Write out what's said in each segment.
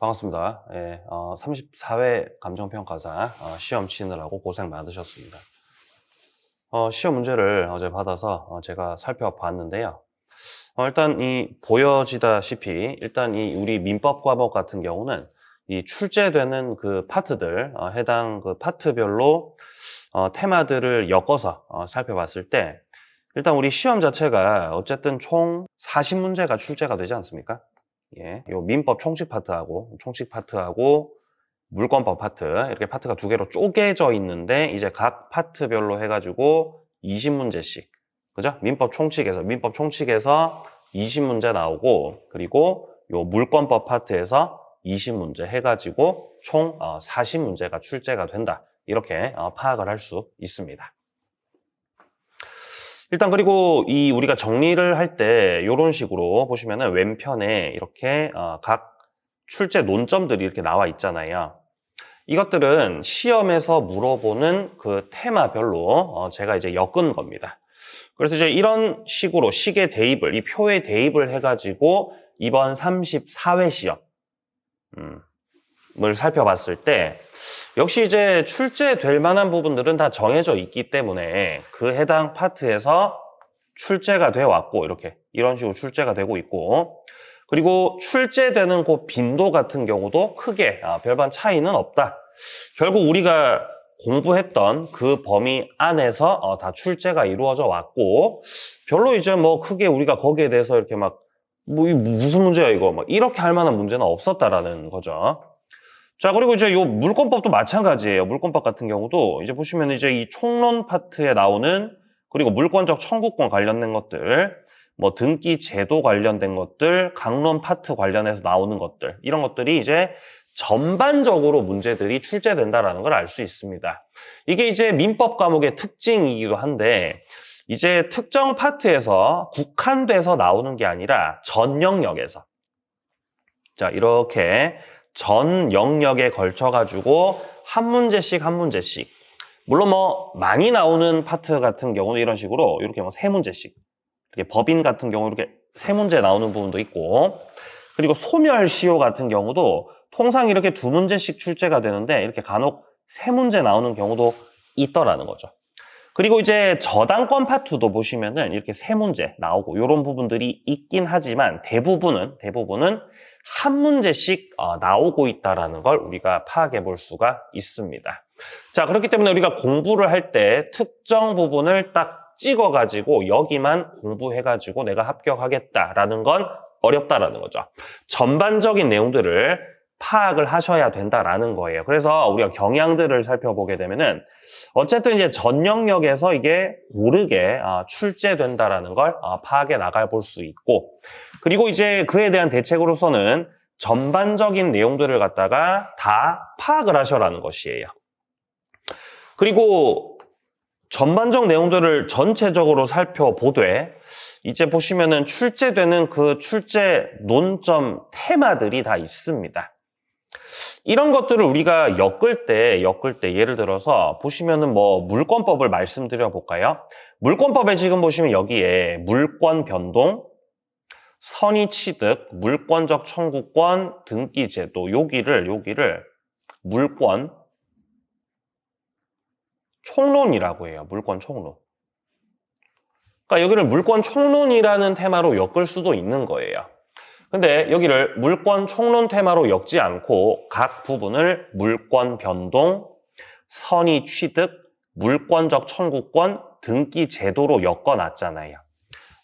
반갑습니다. 예, 34회 감정평가사 시험 치느라고 고생 많으셨습니다. 시험 문제를 어제 받아서 제가 살펴봤는데요. 일단 보여지다시피 일단 우리 민법 과목 같은 경우는 이 출제되는 그 파트들, 해당 그 파트별로 테마들을 엮어서 살펴봤을 때 일단 우리 시험 자체가 어쨌든 총 40문제가 출제가 되지 않습니까? 예, 요 민법 총칙 파트하고 물권법 파트, 이렇게 파트가 두 개로 쪼개져 있는데 이제 각 파트별로 해가지고 20문제씩, 그죠? 민법 총칙에서 20문제 나오고, 그리고 요 물권법 파트에서 20문제 해가지고 총 40문제가 출제가 된다. 이렇게 파악을 할 수 있습니다. 일단 그리고 우리가 정리를 할 때 이런 식으로 보시면은 왼편에 이렇게 각 출제 논점들이 이렇게 나와 있잖아요. 이것들은 시험에서 물어보는 그 테마별로 제가 이제 엮은 겁니다. 그래서 이제 이런 식으로 식의 대입을, 이 표의 대입을 해가지고 이번 34회 시험을 살펴봤을 때 역시 이제 출제될 만한 부분들은 다 정해져 있기 때문에 그 해당 파트에서 출제가 돼 왔고, 이런 식으로 출제가 되고 있고, 그리고 출제되는 그 빈도 같은 경우도 크게 별반 차이는 없다. 결국 우리가 공부했던 그 범위 안에서 다 출제가 이루어져 왔고, 별로 이제 뭐 크게 우리가 거기에 대해서 이렇게 막 무슨 문제야 이거 막 이렇게 할 만한 문제는 없었다라는 거죠. 자, 그리고 이제 요 물권법도 마찬가지예요. 물권법 같은 경우도 이제 보시면 이제 이 총론 파트에 나오는, 그리고 물권적 청구권 관련된 것들, 뭐 등기 제도 관련된 것들, 강론 파트 관련해서 나오는 것들, 이런 것들이 이제 전반적으로 문제들이 출제된다라는 걸 알 수 있습니다. 이게 이제 민법 과목의 특징이기도 한데, 이제 특정 파트에서 국한돼서 나오는 게 아니라 전 영역에서, 자, 이렇게 전 영역에 걸쳐가지고 한 문제씩, 물론 뭐 많이 나오는 파트 같은 경우는 이런 식으로 이렇게 뭐 3문제씩, 이렇게 법인 같은 경우 이렇게 3문제 나오는 부분도 있고, 그리고 소멸시효 같은 경우도 통상 이렇게 2문제씩 출제가 되는데 이렇게 간혹 3문제 나오는 경우도 있더라는 거죠. 그리고 이제 저당권 파트도 보시면은 이렇게 3문제 나오고 이런 부분들이 있긴 하지만 대부분은 한 문제씩 나오고 있다라는 걸 우리가 파악해 볼 수가 있습니다. 자, 그렇기 때문에 우리가 공부를 할 때 특정 부분을 딱 찍어가지고 여기만 공부해가지고 내가 합격하겠다라는 건 어렵다라는 거죠. 전반적인 내용들을 파악을 하셔야 된다라는 거예요. 그래서 우리가 경향들을 살펴보게 되면은 어쨌든 이제 전 영역에서 이게 고르게 출제된다라는 걸 파악해 나가 볼 수 있고, 그리고 이제 그에 대한 대책으로서는 전반적인 내용들을 갖다가 다 파악을 하셔라는 것이에요. 그리고 전반적 내용들을 전체적으로 살펴보되 이제 보시면은 출제되는 그 출제 논점 테마들이 다 있습니다. 이런 것들을 우리가 엮을 때 예를 들어서 보시면은 뭐 물권법을 말씀드려 볼까요? 물권법에 지금 보시면 여기에 물권 변동, 선의 취득, 물권적 청구권, 등기 제도, 여기를 물권 총론이라고 해요. 물권 총론. 그러니까 여기를 물권 총론이라는 테마로 엮을 수도 있는 거예요. 근데 여기를 물권 총론 테마로 엮지 않고 각 부분을 물권 변동, 선의 취득, 물권적 청구권, 등기 제도로 엮어놨잖아요.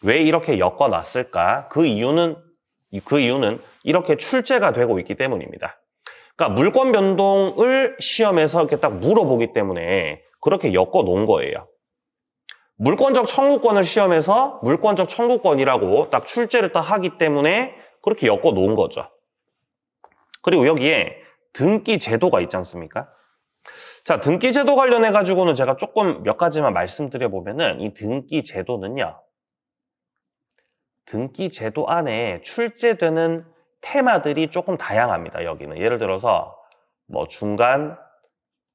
왜 이렇게 엮어놨을까? 그 이유는 이렇게 출제가 되고 있기 때문입니다. 그러니까 물권 변동을 시험에서 이렇게 딱 물어보기 때문에 그렇게 엮어 놓은 거예요. 물권적 청구권을 시험에서 물권적 청구권이라고 딱 출제를 딱 하기 때문에 그렇게 엮어 놓은 거죠. 그리고 여기에 등기 제도가 있지 않습니까? 자, 등기 제도 관련해 가지고는 제가 조금 몇 가지만 말씀드려 보면은 이 등기 제도는요. 등기 제도 안에 출제되는 테마들이 조금 다양합니다. 여기는 예를 들어서 뭐 중간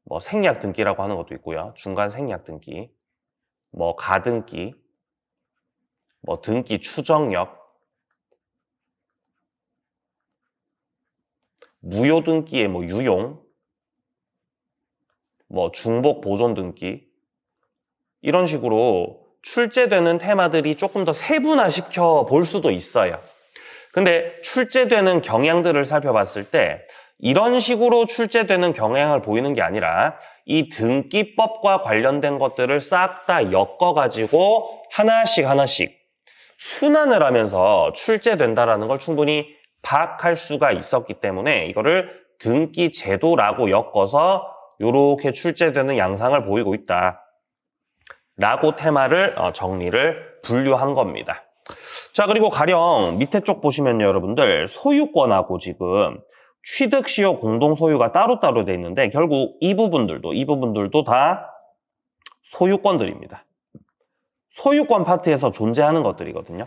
뭐 생략 등기라고 하는 것도 있고요. 중간 생략 등기, 뭐 가등기, 뭐 등기 추정력, 무효 등기의 뭐 유용, 뭐 중복 보존 등기 이런 식으로 출제되는 테마들이 조금 더 세분화시켜 볼 수도 있어요. 근데 출제되는 경향들을 살펴봤을 때 이런 식으로 출제되는 경향을 보이는 게 아니라 이 등기법과 관련된 것들을 싹 다 엮어가지고 하나씩 순환을 하면서 출제된다라는 걸 충분히 파악할 수가 있었기 때문에 이거를 등기 제도라고 엮어서 이렇게 출제되는 양상을 보이고 있다. 라고 테마를 정리를 분류한 겁니다. 자, 그리고 가령 밑에 쪽 보시면요, 여러분들 소유권하고 지금 취득시효 공동소유가 따로따로 돼 있는데 결국 이 부분들도 다 소유권들입니다. 소유권 파트에서 존재하는 것들이거든요.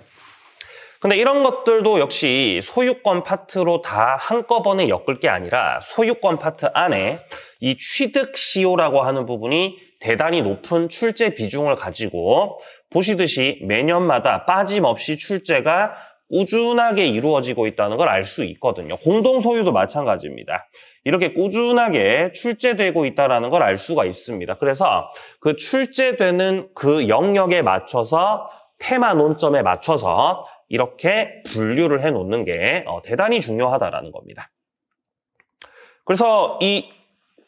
근데 이런 것들도 역시 소유권 파트로 다 한꺼번에 엮을 게 아니라 소유권 파트 안에 이 취득시효라고 하는 부분이 대단히 높은 출제 비중을 가지고 보시듯이 매년마다 빠짐없이 출제가 꾸준하게 이루어지고 있다는 걸 알 수 있거든요. 공동소유도 마찬가지입니다. 이렇게 꾸준하게 출제되고 있다는 걸 알 수가 있습니다. 그래서 그 출제되는 그 영역에 맞춰서 테마 논점에 맞춰서 이렇게 분류를 해놓는 게 대단히 중요하다라는 겁니다. 그래서 이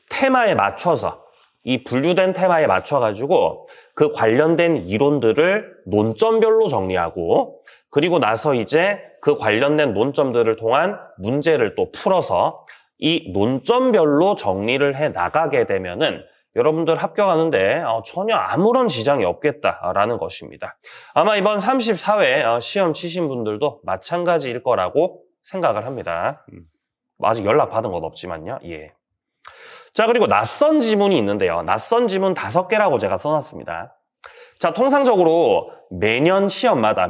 테마에 맞춰서 이 분류된 테마에 맞춰가지고 그 관련된 이론들을 논점별로 정리하고 그리고 나서 이제 그 관련된 논점들을 통한 문제를 또 풀어서 이 논점별로 정리를 해 나가게 되면은 여러분들 합격하는데 전혀 아무런 지장이 없겠다라는 것입니다. 아마 이번 34회 시험 치신 분들도 마찬가지일 거라고 생각을 합니다. 아직 연락 받은 건 없지만요. 예. 자, 그리고 낯선 지문이 있는데요. 낯선 지문 5개라고 제가 써놨습니다. 자, 통상적으로 매년 시험마다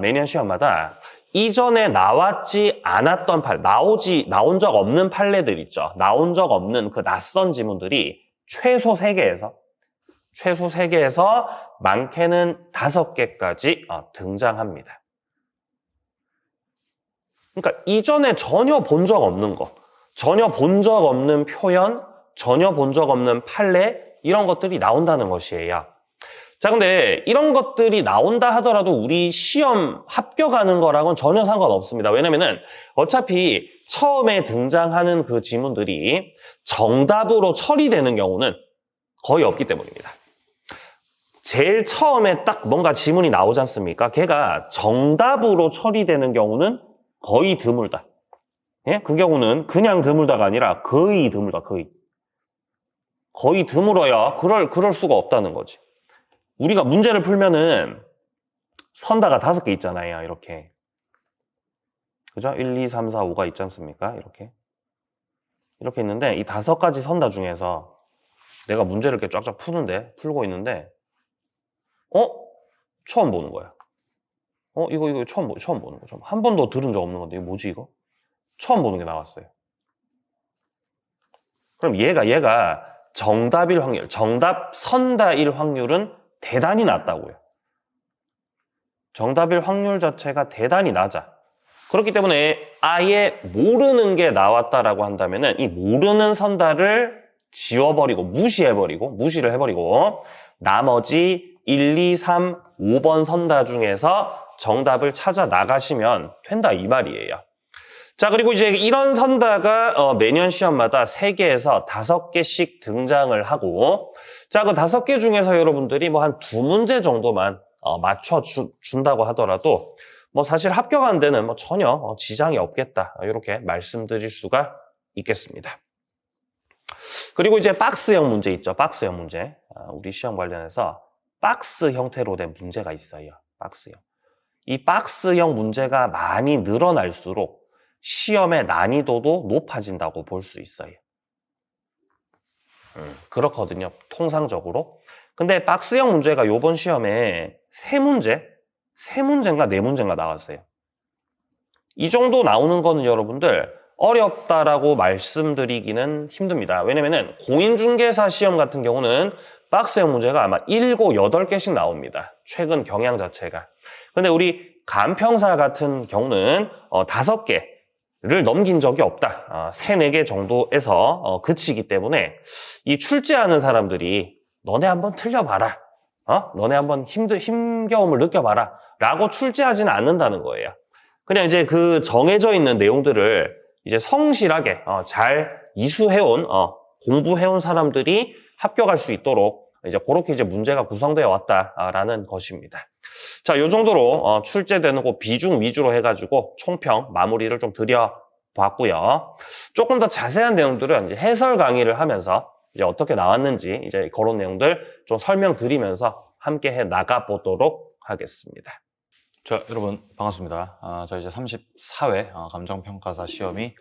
이전에 나왔지 않았던 나온 적 없는 판례들 있죠. 나온 적 없는 그 낯선 지문들이 최소 3개에서 많게는 5개까지 등장합니다. 그러니까 이전에 전혀 본 적 없는 거, 전혀 본 적 없는 표현, 전혀 본 적 없는 판례 이런 것들이 나온다는 것이에요. 자, 근데 이런 것들이 나온다 하더라도 우리 시험 합격하는 거랑은 전혀 상관없습니다. 왜냐면은 어차피 처음에 등장하는 그 지문들이 정답으로 처리되는 경우는 거의 없기 때문입니다. 제일 처음에 딱 뭔가 지문이 나오지 않습니까? 걔가 정답으로 처리되는 경우는 거의 드물다. 예? 그 경우는 그냥 드물다가 아니라 거의 드물다, 거의 드물어야 그럴 수가 없다는 거지. 우리가 문제를 풀면은 선다가 5개 있잖아요. 이렇게. 그죠? 1, 2, 3, 4, 5가 있지 않습니까? 이렇게 있는데 이 5가지 선다 중에서 내가 문제를 이렇게 쫙쫙 풀고 있는데 처음 보는 거야. 이거 처음 보는 거. 한 번도 들은 적 없는 건데 이거 뭐지 이거? 처음 보는 게 나왔어요. 그럼 얘가 정답일 확률, 정답 선다일 확률은 대단히 낮다고요. 정답일 확률 자체가 대단히 낮아. 그렇기 때문에 아예 모르는 게 나왔다라고 한다면은 이 모르는 선다를 지워버리고 무시를 해버리고 나머지 1, 2, 3, 5번 선다 중에서 정답을 찾아 나가시면 된다 이 말이에요. 자, 그리고 이제 이런 선다가 매년 시험마다 3개에서 5개씩 등장을 하고 자, 그 5개 중에서 여러분들이 뭐 한 2문제 정도만 맞춰준다고 하더라도 뭐 사실 합격하는 데는 뭐 전혀 지장이 없겠다 이렇게 말씀드릴 수가 있겠습니다. 그리고 이제 박스형 문제 있죠. 박스형 문제. 우리 시험 관련해서 박스 형태로 된 문제가 있어요. 박스형. 이 박스형 문제가 많이 늘어날수록 시험의 난이도도 높아진다고 볼 수 있어요. 그렇거든요. 통상적으로. 근데 박스형 문제가 이번 시험에 3문제인가 4문제인가 나왔어요. 이 정도 나오는 거는 여러분들 어렵다라고 말씀드리기는 힘듭니다. 왜냐면은 공인중개사 시험 같은 경우는 박스형 문제가 아마 7, 8개씩 나옵니다. 최근 경향 자체가. 근데 우리 간평사 같은 경우는 5개 를 넘긴 적이 없다. 3, 4개 정도에서 그치기 때문에 이 출제하는 사람들이 너네 한번 틀려봐라. 너네 한번 힘겨움을 느껴봐라. 라고 출제하지는 않는다는 거예요. 그냥 이제 그 정해져 있는 내용들을 이제 성실하게 잘 이수해온, 공부해온 사람들이 합격할 수 있도록 이제 그렇게 이제 문제가 구성되어 왔다라는 것입니다. 자, 요 정도로 출제되는 거 비중 위주로 해가지고 총평 마무리를 좀 드려봤고요. 조금 더 자세한 내용들은 이제 해설 강의를 하면서 이제 어떻게 나왔는지 이제 그런 내용들 좀 설명드리면서 함께 해 나가보도록 하겠습니다. 자, 여러분 반갑습니다. 저 이제 34회 감정평가사 시험이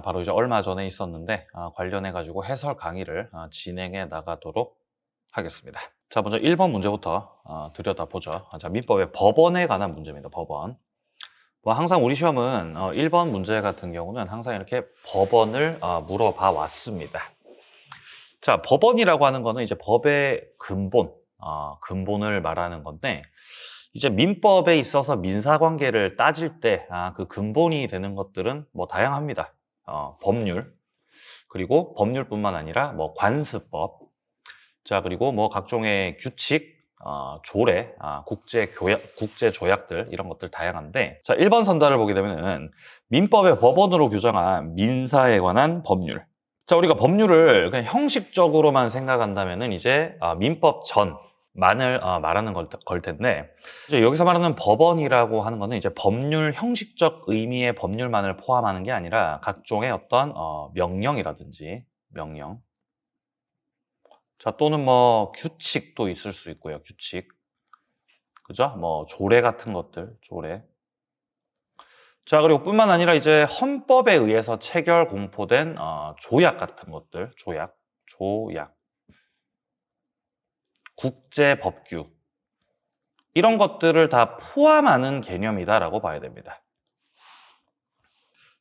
바로 이제 얼마 전에 있었는데 관련해 가지고 해설 강의를 진행해 나가도록 하겠습니다. 자, 먼저 1번 문제부터 들여다보죠. 자, 민법의 법원에 관한 문제입니다. 법원. 뭐 항상 우리 시험은 1번 문제 같은 경우는 항상 이렇게 법원을 물어봐 왔습니다. 자, 법원이라고 하는 거는 이제 법의 근본, 근본을 말하는 건데, 이제 민법에 있어서 민사관계를 따질 때 그 근본이 되는 것들은 뭐 다양합니다. 법률, 그리고 법률뿐만 아니라 뭐 관습법, 자, 그리고 뭐 각종의 규칙, 조례, 국제조약들 이런 것들 다양한데, 자, 1번 선단을 보게 되면은 민법의 법원으로 규정한 민사에 관한 법률. 자, 우리가 법률을 그냥 형식적으로만 생각한다면은 이제 민법 전만을 말하는 걸 텐데, 이제 여기서 말하는 법원이라고 하는 거는 이제 법률 형식적 의미의 법률만을 포함하는 게 아니라 각종의 어떤 명령이라든지 명령. 자, 또는 뭐 규칙도 있을 수 있고요. 규칙. 그죠? 뭐 조례 같은 것들, 조례. 자, 그리고 뿐만 아니라 이제 헌법에 의해서 체결 공포된 조약 같은 것들, 조약. 국제법규. 이런 것들을 다 포함하는 개념이다라고 봐야 됩니다.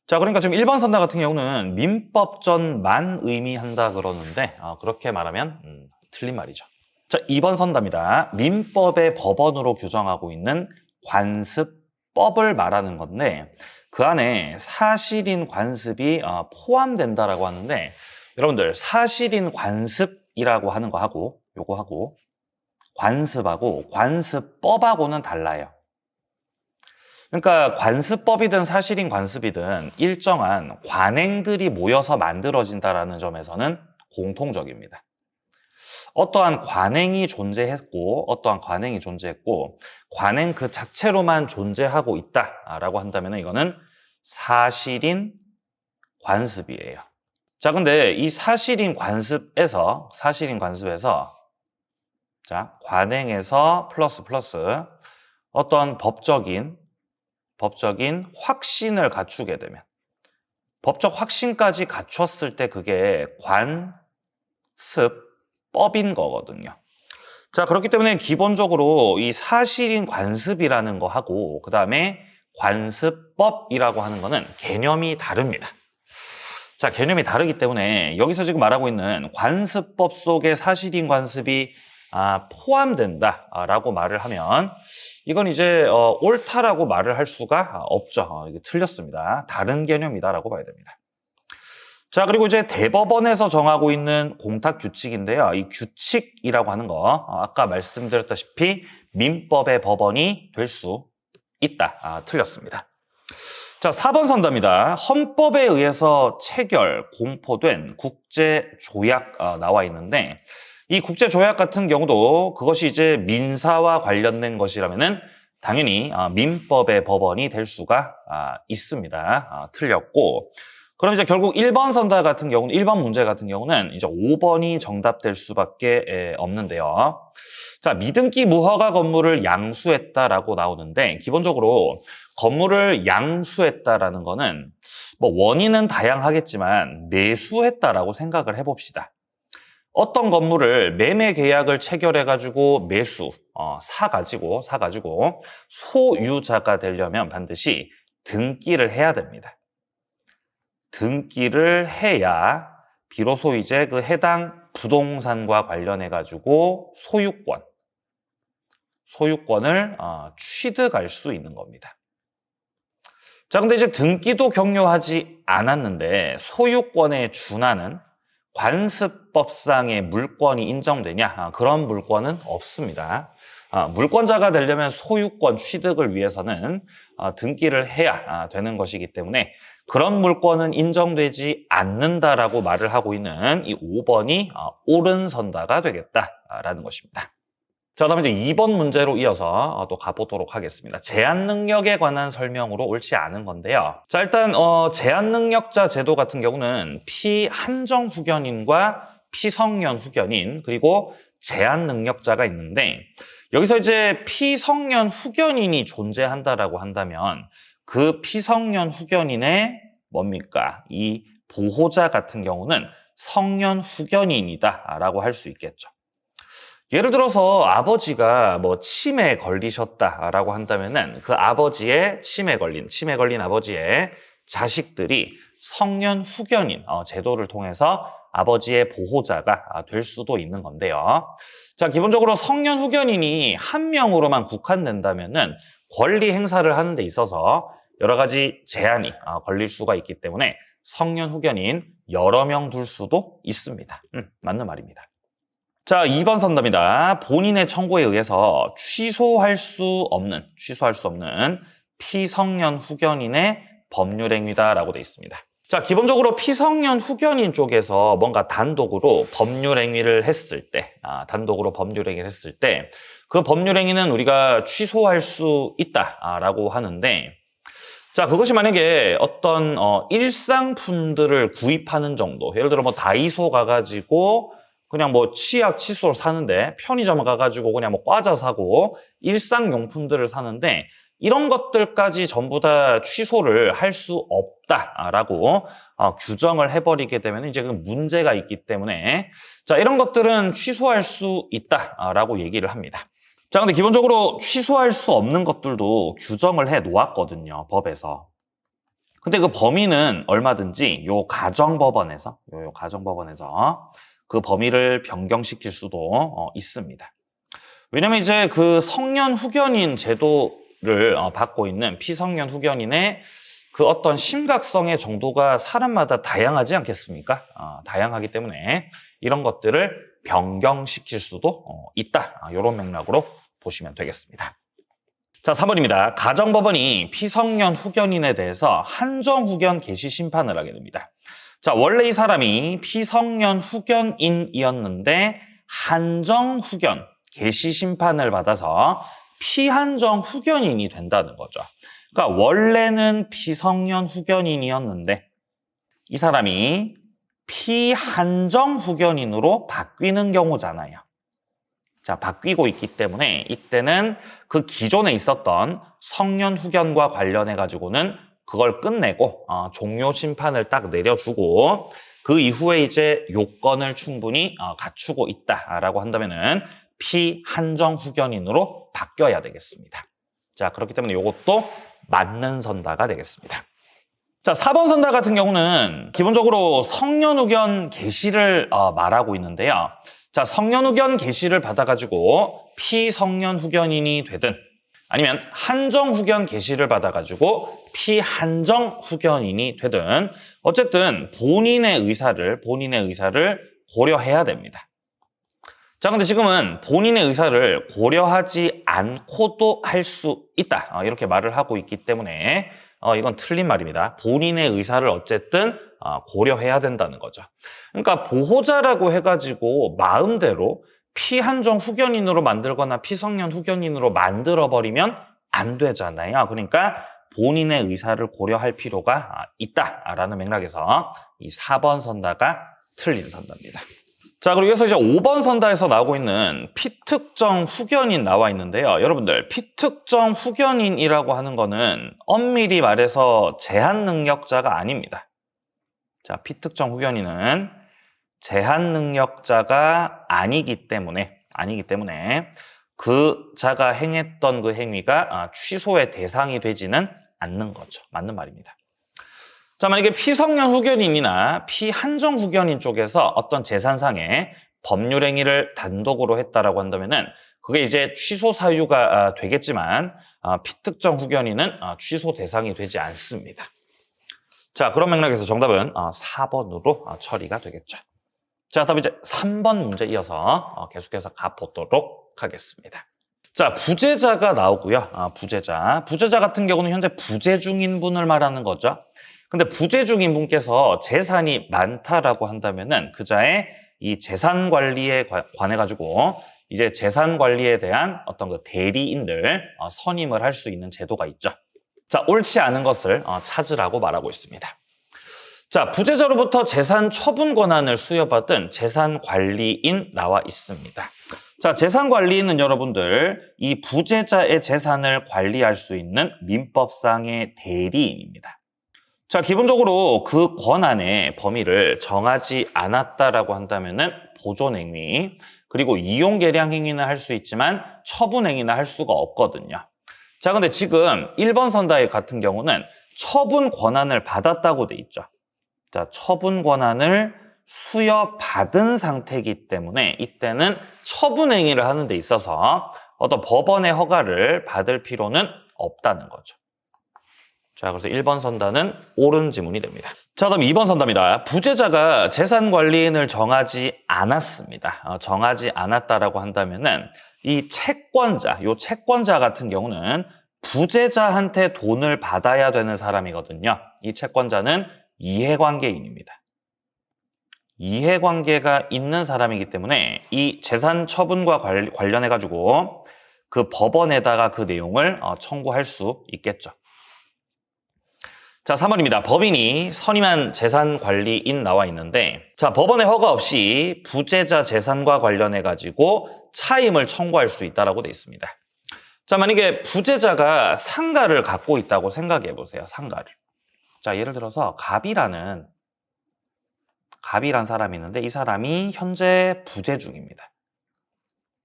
자, 그러니까 지금 1번 선다 같은 경우는 민법전만 의미한다 그러는데 그렇게 말하면 틀린 말이죠. 자, 2번 선답니다. 민법의 법원으로 규정하고 있는 관습법을 말하는 건데 그 안에 사실인 관습이 포함된다라고 하는데 여러분들 사실인 관습이라고 하는 거 하고 요거 하고 관습하고 관습법하고는 달라요. 그러니까 관습법이든 사실인 관습이든 일정한 관행들이 모여서 만들어진다라는 점에서는 공통적입니다. 어떠한 관행이 존재했고 관행 그 자체로만 존재하고 있다라고 한다면 이거는 사실인 관습이에요. 자, 근데 이 사실인 관습에서 자, 관행에서 플러스 어떤 법적인 확신을 갖추게 되면 법적 확신까지 갖췄을 때 그게 관습법인 거거든요. 자, 그렇기 때문에 기본적으로 이 사실인 관습이라는 거 하고 그 다음에 관습법이라고 하는 거는 개념이 다릅니다. 자, 개념이 다르기 때문에 여기서 지금 말하고 있는 관습법 속에 사실인 관습이 포함된다라고 말을 하면 이건 이제 옳다라고 말을 할 수가 없죠. 이게 틀렸습니다. 다른 개념이다라고 봐야 됩니다. 자, 그리고 이제 대법원에서 정하고 있는 공탁 규칙인데요. 이 규칙이라고 하는 거 아까 말씀드렸다시피 민법의 법원이 될 수 있다. 틀렸습니다. 자, 4번 선답니다. 헌법에 의해서 체결, 공포된 국제조약 나와 있는데 이 국제조약 같은 경우도 그것이 이제 민사와 관련된 것이라면은 당연히 민법의 법원이 될 수가 있습니다. 틀렸고 그럼 이제 결국 1번 선다 같은 경우는 1번 문제 같은 경우는 이제 5번이 정답될 수밖에 없는데요. 자, 미등기 무허가 건물을 양수했다라고 나오는데 기본적으로 건물을 양수했다라는 거는 뭐 원인은 다양하겠지만 매수했다라고 생각을 해봅시다. 어떤 건물을 매매 계약을 체결해가지고 사가지고 소유자가 되려면 반드시 등기를 해야 됩니다. 등기를 해야 비로소 이제 그 해당 부동산과 관련해가지고 소유권을 취득할 수 있는 겁니다. 자, 근데 이제 등기도 격려하지 않았는데 소유권에 준하는 관습법상의 물권이 인정되냐? 그런 물권은 없습니다. 물권자가 되려면 소유권 취득을 위해서는 등기를 해야 되는 것이기 때문에 그런 물권은 인정되지 않는다라고 말을 하고 있는 이 5번이 옳은 선다가 되겠다라는 것입니다. 자, 그다음에 이제 2번 문제로 이어서 또 가보도록 하겠습니다. 제한 능력에 관한 설명으로 옳지 않은 건데요. 자, 일단 제한 능력자 제도 같은 경우는 피한정 후견인과 피성년 후견인 그리고 제한 능력자가 있는데 여기서 이제 피성년 후견인이 존재한다라고 한다면 그 피성년 후견인의 뭡니까? 이 보호자 같은 경우는 성년 후견인이다라고 할 수 있겠죠. 예를 들어서 아버지가 뭐 치매에 걸리셨다라고 한다면은 그 아버지의 치매 걸린 아버지의 자식들이 성년 후견인 제도를 통해서 아버지의 보호자가 될 수도 있는 건데요. 자, 기본적으로 성년 후견인이 한 명으로만 국한된다면은 권리 행사를 하는 데 있어서 여러 가지 제한이 걸릴 수가 있기 때문에 성년 후견인 여러 명 둘 수도 있습니다. 맞는 말입니다. 자, 2번 선답니다. 본인의 청구에 의해서 취소할 수 없는 피성년 후견인의 법률행위다라고 되어 있습니다. 자, 기본적으로 피성년 후견인 쪽에서 뭔가 단독으로 법률행위를 했을 때, 그 법률행위는 우리가 취소할 수 있다라고 하는데, 자, 그것이 만약에 어떤 일상품들을 구입하는 정도, 예를 들어 뭐 다이소 가가지고 그냥 뭐 치약, 칫솔 사는데 편의점 가가지고 그냥 뭐 과자 사고 일상용품들을 사는데 이런 것들까지 전부 다 취소를 할 수 없다라고 규정을 해버리게 되면 이제 그 문제가 있기 때문에 자, 이런 것들은 취소할 수 있다라고 얘기를 합니다. 자, 근데 기본적으로 취소할 수 없는 것들도 규정을 해 놓았거든요, 법에서. 근데 그 범위는 얼마든지 요 가정법원에서 그 범위를 변경시킬 수도 있습니다. 왜냐면 이제 그 성년 후견인 제도를 받고 있는 피성년 후견인의 그 어떤 심각성의 정도가 사람마다 다양하지 않겠습니까? 다양하기 때문에 이런 것들을 변경시킬 수도 있다. 이런 맥락으로 보시면 되겠습니다. 자, 3번입니다. 가정법원이 피성년 후견인에 대해서 한정 후견 개시 심판을 하게 됩니다. 자, 원래 이 사람이 피성년 후견인이었는데 한정 후견 개시 심판을 받아서 피한정 후견인이 된다는 거죠. 그러니까 원래는 피성년 후견인이었는데 이 사람이 피한정 후견인으로 바뀌는 경우잖아요. 자, 바뀌고 있기 때문에 이때는 그 기존에 있었던 성년 후견과 관련해 가지고는 그걸 끝내고 종료 심판을 딱 내려주고 그 이후에 이제 요건을 충분히 갖추고 있다라고 한다면은 피한정 후견인으로 바뀌어야 되겠습니다. 자, 그렇기 때문에 이것도 맞는 선다가 되겠습니다. 자, 4번 선다 같은 경우는 기본적으로 성년 후견 개시를 말하고 있는데요. 자, 성년 후견 개시를 받아가지고 피성년 후견인이 되든 아니면 한정 후견 개시를 받아가지고 피한정 후견인이 되든 어쨌든 본인의 의사를 고려해야 됩니다. 자, 근데 지금은 본인의 의사를 고려하지 않고도 할 수 있다. 이렇게 말을 하고 있기 때문에 이건 틀린 말입니다. 본인의 의사를 어쨌든 고려해야 된다는 거죠. 그러니까 보호자라고 해가지고 마음대로 피한정 후견인으로 만들거나 피성년 후견인으로 만들어버리면 안 되잖아요. 그러니까 본인의 의사를 고려할 필요가 있다라는 맥락에서 이 4번 선다가 틀린 선다입니다. 자, 그리고 여기서 이제 5번 선다에서 나오고 있는 피특정 후견인 나와 있는데요. 여러분들, 피특정 후견인이라고 하는 거는 엄밀히 말해서 제한 능력자가 아닙니다. 자, 피특정 후견인은 제한 능력자가 아니기 때문에 그 자가 행했던 그 행위가 취소의 대상이 되지는 않는 거죠. 맞는 말입니다. 자, 만약에 피성년 후견인이나 피한정 후견인 쪽에서 어떤 재산상의 법률행위를 단독으로 했다라고 한다면은 그게 이제 취소 사유가 되겠지만 피특정 후견인은 취소 대상이 되지 않습니다. 자, 그런 맥락에서 정답은 4번으로 처리가 되겠죠. 자, 다음 이제 3번 문제 이어서 계속해서 가보도록 하겠습니다. 자, 부재자가 나오고요. 부재자 같은 경우는 현재 부재 중인 분을 말하는 거죠. 근데 부재 중인 분께서 재산이 많다라고 한다면은 그자의 이 재산 관리에 관해 가지고 이제 재산 관리에 대한 어떤 그 대리인들 선임을 할 수 있는 제도가 있죠. 자, 옳지 않은 것을 찾으라고 말하고 있습니다. 자, 부재자로부터 재산 처분 권한을 수여받은 재산 관리인 나와 있습니다. 자, 재산 관리인은 여러분들 이 부재자의 재산을 관리할 수 있는 민법상의 대리인입니다. 자, 기본적으로 그 권한의 범위를 정하지 않았다라고 한다면은 보존행위, 그리고 이용계량행위는 할 수 있지만 처분행위는 할 수가 없거든요. 자, 근데 지금 1번 선다의 같은 경우는 처분 권한을 받았다고 돼 있죠. 자, 처분 권한을 수여받은 상태이기 때문에 이때는 처분행위를 하는 데 있어서 어떤 법원의 허가를 받을 필요는 없다는 거죠. 자, 그래서 1번 선단은 옳은 지문이 됩니다. 자, 다음 2번 선답니다. 부재자가 재산관리인을 정하지 않았습니다. 정하지 않았다라고 한다면은 이 채권자, 요 채권자 같은 경우는 부재자한테 돈을 받아야 되는 사람이거든요. 이 채권자는 이해관계인입니다. 이해관계가 있는 사람이기 때문에 이 재산 처분과 관련해가지고 그 법원에다가 그 내용을 청구할 수 있겠죠. 자, 3번입니다. 법인이 선임한 재산관리인 나와 있는데, 자, 법원의 허가 없이 부재자 재산과 관련해가지고 차임을 청구할 수 있다라고 되어 있습니다. 자, 만약에 부재자가 상가를 갖고 있다고 생각해 보세요. 상가를. 자, 예를 들어서 갑이란 사람이 있는데 이 사람이 현재 부재 중입니다.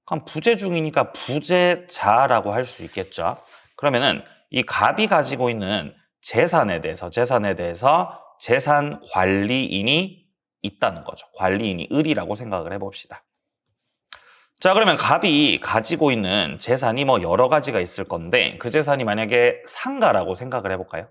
그럼 부재 중이니까 부재자라고 할 수 있겠죠. 그러면은 이 갑이 가지고 있는 재산에 대해서 재산 관리인이 있다는 거죠. 관리인이 을이라고 생각을 해봅시다. 자, 그러면 갑이 가지고 있는 재산이 뭐 여러 가지가 있을 건데 그 재산이 만약에 상가라고 생각을 해볼까요?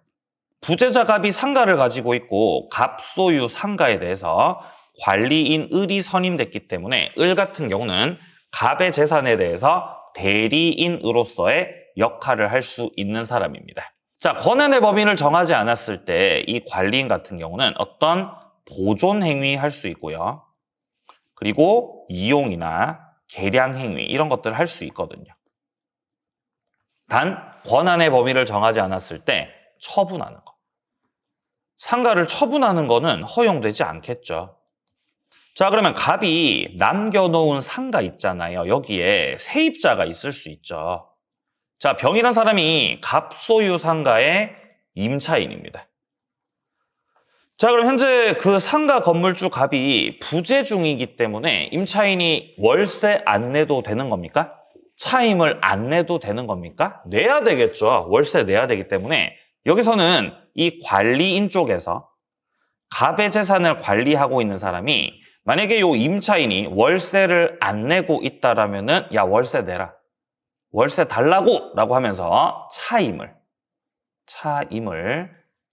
부재자 갑이 상가를 가지고 있고 갑 소유 상가에 대해서 관리인 을이 선임됐기 때문에 을 같은 경우는 갑의 재산에 대해서 대리인으로서의 역할을 할 수 있는 사람입니다. 자, 권한의 범위를 정하지 않았을 때 이 관리인 같은 경우는 어떤 보존 행위 할 수 있고요. 그리고 이용이나 계량 행위 이런 것들을 할 수 있거든요. 단 권한의 범위를 정하지 않았을 때 처분하는 거. 상가를 처분하는 거는 허용되지 않겠죠. 자, 그러면 갑이 남겨놓은 상가 있잖아요. 여기에 세입자가 있을 수 있죠. 자, 병이란 사람이 갑 소유 상가의 임차인입니다. 자, 그럼 현재 그 상가 건물주 갑이 부재 중이기 때문에 임차인이 월세 안 내도 되는 겁니까? 차임을 안 내도 되는 겁니까? 내야 되겠죠. 월세 내야 되기 때문에 여기서는 이 관리인 쪽에서 갑의 재산을 관리하고 있는 사람이 만약에 요 임차인이 월세를 안 내고 있다라면은 야, 월세 내라. 월세 달라고 라고 하면서 차임을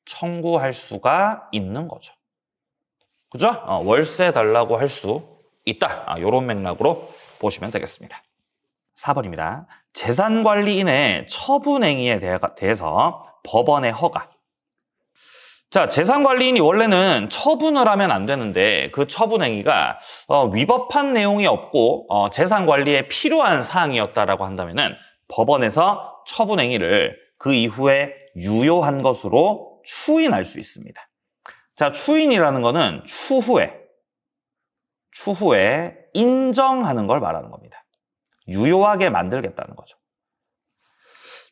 청구할 수가 있는 거죠. 그죠? 월세 달라고 할 수 있다. 이런 맥락으로 보시면 되겠습니다. 4번입니다. 재산관리인의 처분행위에 대해서 법원의 허가. 자, 재산관리인이 원래는 처분을 하면 안 되는데 그 처분행위가 위법한 내용이 없고 재산관리에 필요한 사항이었다라고 한다면은 법원에서 처분행위를 그 이후에 유효한 것으로 추인할 수 있습니다. 자, 추인이라는 거는 추후에 인정하는 걸 말하는 겁니다. 유효하게 만들겠다는 거죠.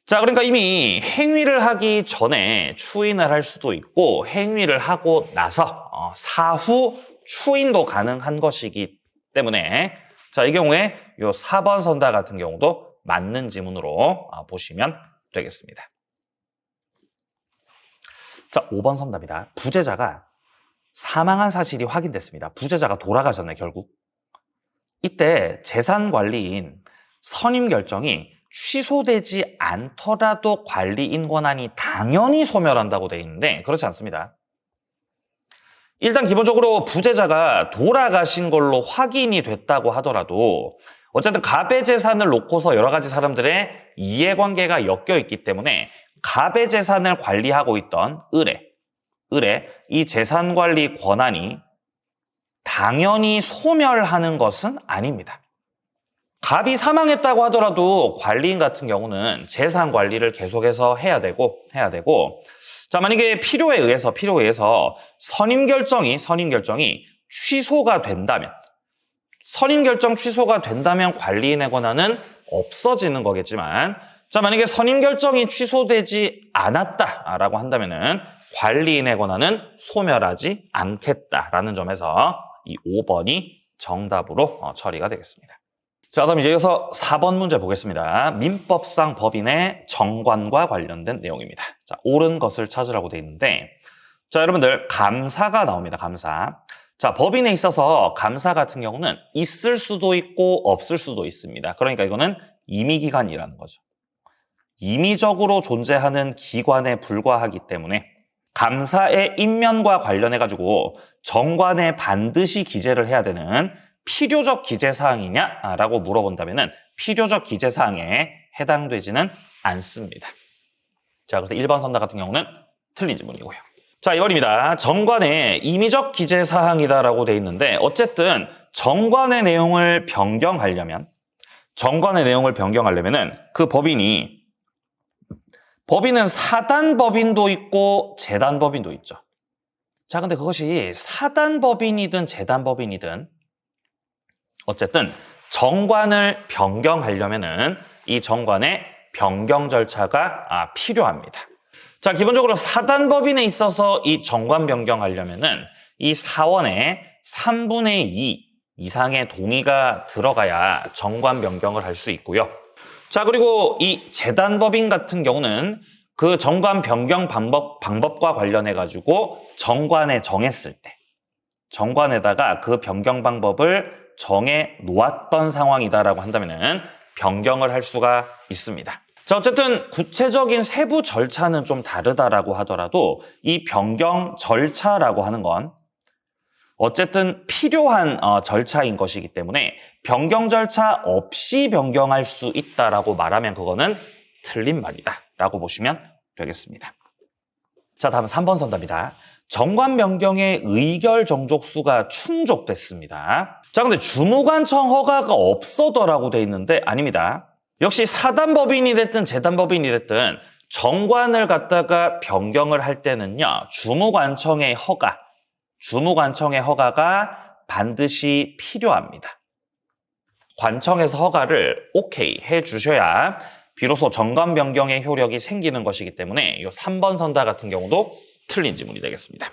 자, 그러니까 이미 행위를 하기 전에 추인을 할 수도 있고 행위를 하고 나서 사후 추인도 가능한 것이기 때문에 자, 이 경우에 이 4번 선다 같은 경우도 맞는 지문으로 보시면 되겠습니다. 자, 5번 선답니다. 부재자가 사망한 사실이 확인됐습니다. 부재자가 돌아가셨네, 결국. 이때 재산관리인 선임 결정이 취소되지 않더라도 관리인 권한이 당연히 소멸한다고 되어 있는데 그렇지 않습니다. 일단 기본적으로 부재자가 돌아가신 걸로 확인이 됐다고 하더라도 어쨌든 갑의 재산을 놓고서 여러 가지 사람들의 이해관계가 엮여 있기 때문에 갑의 재산을 관리하고 있던 을의 이 재산관리 권한이 당연히 소멸하는 것은 아닙니다. 갑이 사망했다고 하더라도 관리인 같은 경우는 재산 관리를 계속해서 해야 되고 자, 만약에 필요에 의해서 선임 결정이 취소가 된다면 관리인의 권한은 없어지는 거겠지만 자, 만약에 선임 결정이 취소되지 않았다라고 한다면은 관리인의 권한은 소멸하지 않겠다라는 점에서 이 5번이 정답으로 처리가 되겠습니다. 자, 그다음 이제 이어서 4번 문제 보겠습니다. 민법상 법인의 정관과 관련된 내용입니다. 자, 옳은 것을 찾으라고 되어 있는데 자, 여러분들 감사가 나옵니다. 감사. 자, 법인에 있어서 감사 같은 경우는 있을 수도 있고 없을 수도 있습니다. 그러니까 이거는 임의기관이라는 거죠. 임의적으로 존재하는 기관에 불과하기 때문에 감사의 임면과 관련해가지고 정관에 반드시 기재를 해야 되는 필요적 기재사항이냐라고 물어본다면은 필요적 기재사항에 해당되지는 않습니다. 자, 그래서 1번 선답 같은 경우는 틀린 지문이고요. 자, 2번입니다. 정관에 임의적 기재사항이다라고 돼 있는데 어쨌든 정관의 내용을 변경하려면은 그 법인은 사단법인도 있고 재단법인도 있죠. 자, 근데 그것이 사단법인이든 재단법인이든 어쨌든 정관을 변경하려면은 이 정관의 변경 절차가 필요합니다. 자, 기본적으로 사단법인에 있어서 이 정관 변경하려면은 이 사원의 3분의 2 이상의 동의가 들어가야 정관 변경을 할 수 있고요. 자, 그리고 이 재단법인 같은 경우는 그 정관 변경 방법과 관련해가지고 정관에 정했을 때 정관에다가 그 변경 방법을 정해 놓았던 상황이다라고 한다면은 변경을 할 수가 있습니다. 자, 어쨌든 구체적인 세부 절차는 좀 다르다라고 하더라도 이 변경 절차라고 하는 건 어쨌든 필요한 절차인 것이기 때문에 변경 절차 없이 변경할 수 있다라고 말하면 그거는 틀린 말이다라고 보시면 되겠습니다. 자, 다음은 3번 선답니다. 정관 변경의 의결 정족수가 충족됐습니다. 자, 근데 주무관청 허가가 없어더라고 돼 있는데 아닙니다. 역시 사단법인이 됐든 재단법인이 됐든 정관을 갖다가 변경을 할 때는요, 주무관청의 허가가 반드시 필요합니다. 관청에서 허가를 오케이 해주셔야 비로소 정관 변경의 효력이 생기는 것이기 때문에 이 3번 선답 같은 경우도 틀린 지문이 되겠습니다.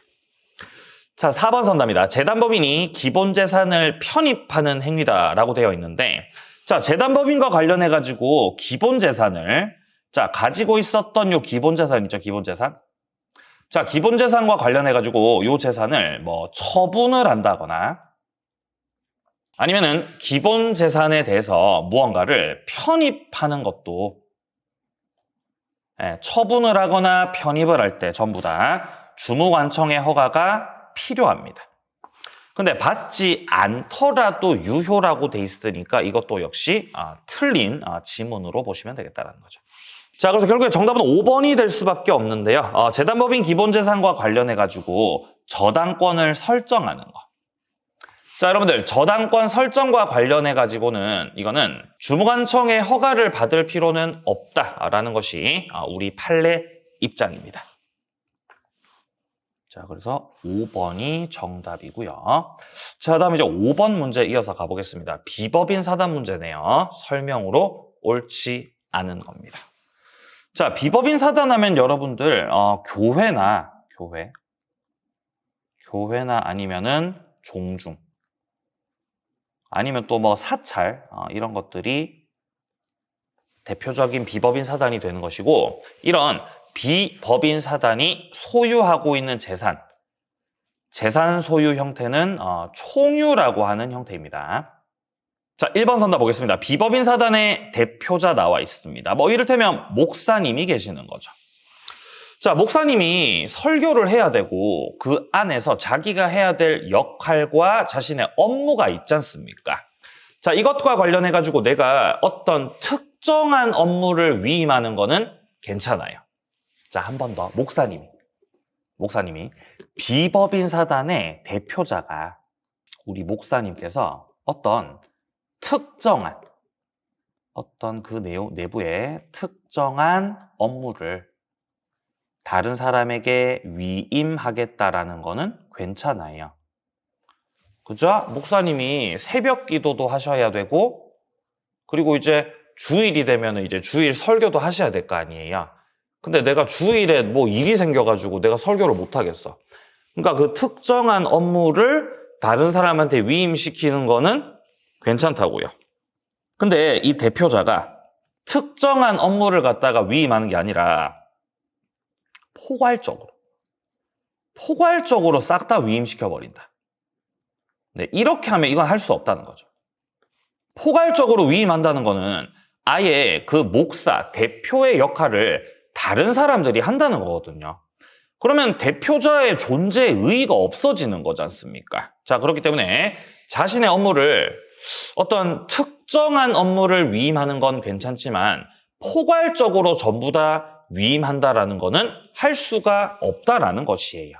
자, 4번 선답입니다. 재단법인이 기본재산을 편입하는 행위다라고 되어 있는데 자, 재단법인과 관련해가지고 기본재산을 가지고 있었던 요 기본재산 있죠, 기본재산. 자, 기본재산과 관련해가지고 요 재산을 처분을 한다거나 아니면은 기본재산에 대해서 무언가를 편입하는 것도 처분을 하거나 편입을 할 때 전부 다 주무관청의 허가가 필요합니다. 근데 받지 않더라도 유효라고 돼 있으니까 이것도 역시 틀린 지문으로 보시면 되겠다는 거죠. 자, 그래서 결국에 정답은 5번이 될 수밖에 없는데요. 재단법인 기본재산과 관련해가지고 저당권을 설정하는 거. 자, 여러분들 저당권 설정과 관련해가지고는 이거는 주무관청의 허가를 받을 필요는 없다라는 것이 우리 판례 입장입니다. 자, 그래서 5번이 정답이고요. 자, 다음 이제 5번 문제 이어서 가보겠습니다. 비법인 사단 문제네요. 설명으로 옳지 않은 겁니다. 자, 비법인 사단하면 여러분들 교회나 아니면은 종중 아니면 또 사찰 이런 것들이 대표적인 비법인 사단이 되는 것이고 이런 비법인 사단이 소유하고 있는 재산 소유 형태는 총유라고 하는 형태입니다. 자, 1번 선다 보겠습니다. 비법인 사단의 대표자 나와 있습니다. 뭐 이를테면 목사님이 계시는 거죠. 자, 목사님이 설교를 해야 되고 그 안에서 자기가 해야 될 역할과 자신의 업무가 있지 않습니까? 자, 이것과 관련해가지고 내가 어떤 특정한 업무를 위임하는 거는 괜찮아요. 자, 한 번 더. 목사님이 비법인 사단의 대표자가 우리 목사님께서 어떤 특정한 어떤 그 내부의 특정한 업무를 다른 사람에게 위임하겠다라는 거는 괜찮아요. 그죠? 목사님이 새벽 기도도 하셔야 되고, 그리고 이제 주일이 되면 이제 주일 설교도 하셔야 될 거 아니에요. 근데 내가 주일에 뭐 일이 생겨가지고 내가 설교를 못 하겠어. 그러니까 그 특정한 업무를 다른 사람한테 위임시키는 거는 괜찮다고요. 근데 이 대표자가 특정한 업무를 갖다가 위임하는 게 아니라 포괄적으로 싹 다 위임시켜버린다. 네, 이렇게 하면 이건 할 수 없다는 거죠. 포괄적으로 위임한다는 거는 아예 그 목사, 대표의 역할을 다른 사람들이 한다는 거거든요. 그러면 대표자의 존재의 의의가 없어지는 거지 않습니까? 자, 그렇기 때문에 자신의 업무를 어떤 특정한 업무를 위임하는 건 괜찮지만 포괄적으로 전부 다 위임한다라는 거는 할 수가 없다라는 것이에요.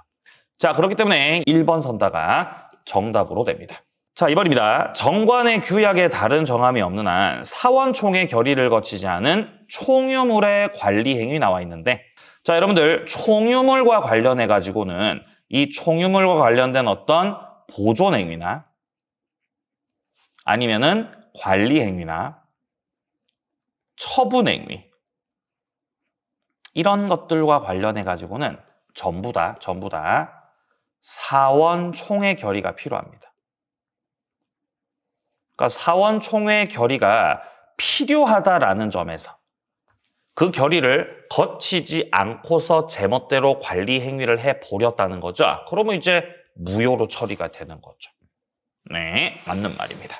자, 그렇기 때문에 1번 선다가 정답으로 됩니다. 자, 2번입니다. 정관의 규약에 다른 정함이 없는 한 사원총회 결의를 거치지 않은 총유물의 관리 행위 나와 있는데, 자, 여러분들 총유물과 관련해 가지고는 이 총유물과 관련된 어떤 보존 행위나 아니면은 관리 행위나 처분 행위 이런 것들과 관련해 가지고는 전부 다 사원총회 결의가 필요합니다. 그러니까 사원총회 결의가 필요하다라는 점에서 그 결의를 거치지 않고서 제멋대로 관리 행위를 해버렸다는 거죠. 그러면 이제 무효로 처리가 되는 거죠. 네, 맞는 말입니다.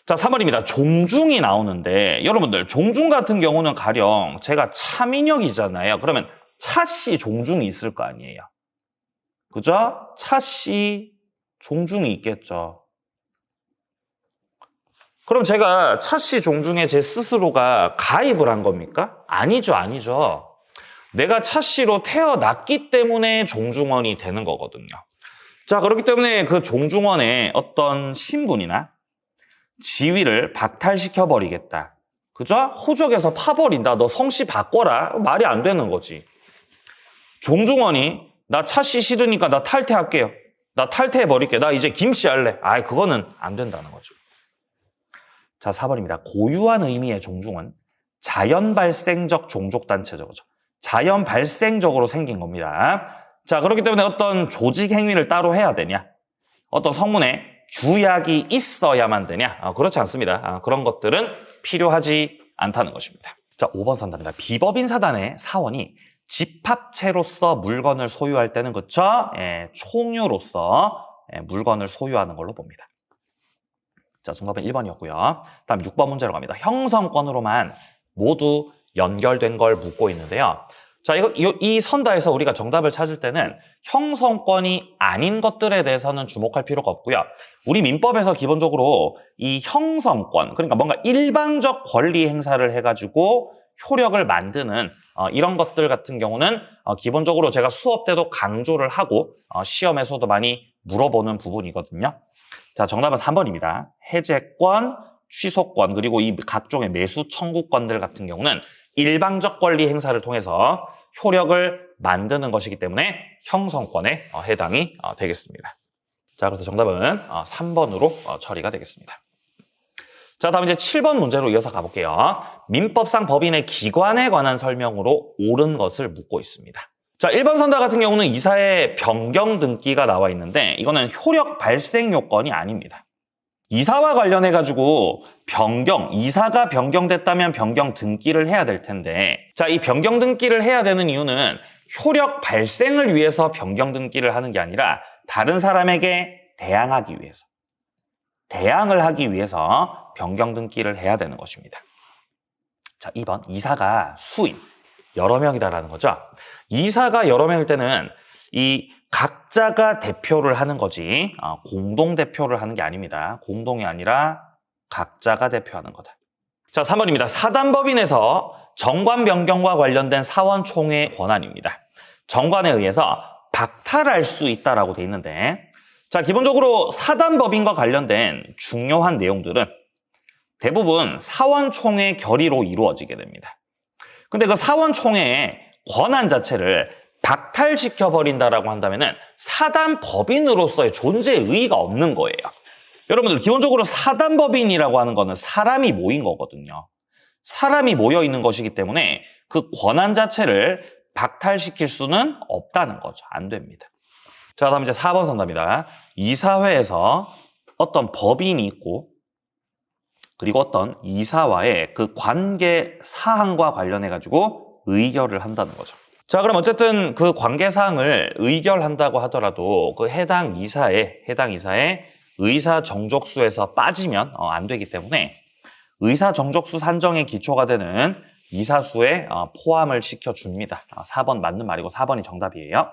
자, 3번입니다. 종중이 나오는데 여러분들 종중 같은 경우는 가령 제가 차민혁이잖아요. 그러면 차씨 종중이 있을 거 아니에요. 그죠? 차씨 종중이 있겠죠. 그럼 제가 차씨 종중에 제 스스로가 가입을 한 겁니까? 아니죠. 내가 차씨로 태어났기 때문에 종중원이 되는 거거든요. 자, 그렇기 때문에 그 종중원의 어떤 신분이나 지위를 박탈시켜버리겠다. 그죠? 호적에서 파버린다. 너 성씨 바꿔라. 말이 안 되는 거지. 종중원이 나 차씨 싫으니까 나 탈퇴할게요. 나 탈퇴해버릴게. 나 이제 김씨 할래. 그거는 안 된다는 거죠. 자, 4번입니다. 고유한 의미의 종중은 자연 발생적 종족단체죠. 자연 발생적으로 생긴 겁니다. 자, 그렇기 때문에 어떤 조직 행위를 따로 해야 되냐? 어떤 성문에 규약이 있어야만 되냐? 그렇지 않습니다. 그런 것들은 필요하지 않다는 것입니다. 자, 5번 선답니다. 비법인 사단의 사원이 집합체로서 물건을 소유할 때는 그쵸? 총유로서 물건을 소유하는 걸로 봅니다. 자, 정답은 1번이었고요. 다음 6번 문제로 갑니다. 형성권으로만 모두 연결된 걸 묻고 있는데요. 자, 이 선다에서 우리가 정답을 찾을 때는 형성권이 아닌 것들에 대해서는 주목할 필요가 없고요. 우리 민법에서 기본적으로 이 형성권, 그러니까 뭔가 일방적 권리 행사를 해가지고 효력을 만드는 이런 것들 같은 경우는 기본적으로 제가 수업 때도 강조를 하고 시험에서도 많이 물어보는 부분이거든요. 자, 정답은 3번입니다. 해제권, 취소권, 그리고 이 각종의 매수 청구권들 같은 경우는 일방적 권리 행사를 통해서 효력을 만드는 것이기 때문에 형성권에 해당이 되겠습니다. 자, 그래서 정답은 3번으로 처리가 되겠습니다. 자, 다음 이제 7번 문제로 이어서 가볼게요. 민법상 법인의 기관에 관한 설명으로 옳은 것을 묻고 있습니다. 자, 1번 선다 같은 경우는 이사의 변경 등기가 나와 있는데 이거는 효력 발생 요건이 아닙니다. 이사와 관련해가지고 이사가 변경됐다면 변경 등기를 해야 될 텐데, 자, 이 변경 등기를 해야 되는 이유는 효력 발생을 위해서 변경 등기를 하는 게 아니라 다른 사람에게 대항하기 위해서. 대항을 하기 위해서 변경 등기를 해야 되는 것입니다. 자, 2번. 이사가 수인, 여러 명이다라는 거죠. 이사가 여러 명일 때는 이 각자가 대표를 하는 거지 공동 대표를 하는 게 아닙니다. 공동이 아니라 각자가 대표하는 거다. 자, 3번입니다. 사단법인에서 정관 변경과 관련된 사원총회 권한입니다. 정관에 의해서 박탈할 수 있다라고 돼 있는데, 자, 기본적으로 사단법인과 관련된 중요한 내용들은 대부분 사원총회 결의로 이루어지게 됩니다. 근데 그 사원총회의 권한 자체를 박탈시켜버린다라고 한다면은 사단법인으로서의 존재의 의의가 없는 거예요. 여러분들, 기본적으로 사단법인이라고 하는 거는 사람이 모인 거거든요. 사람이 모여 있는 것이기 때문에 그 권한 자체를 박탈시킬 수는 없다는 거죠. 안 됩니다. 자, 다음 이제 4번 선답니다. 이사회에서 어떤 법인이 있고, 그리고 어떤 이사와의 그 관계 사항과 관련해가지고 의결을 한다는 거죠. 자, 그럼 어쨌든 그 관계 사항을 의결한다고 하더라도 그 해당 이사의 의사 정족수에서 빠지면 안 되기 때문에 의사 정족수 산정의 기초가 되는 이사수에 포함을 시켜줍니다. 4번 맞는 말이고 4번이 정답이에요.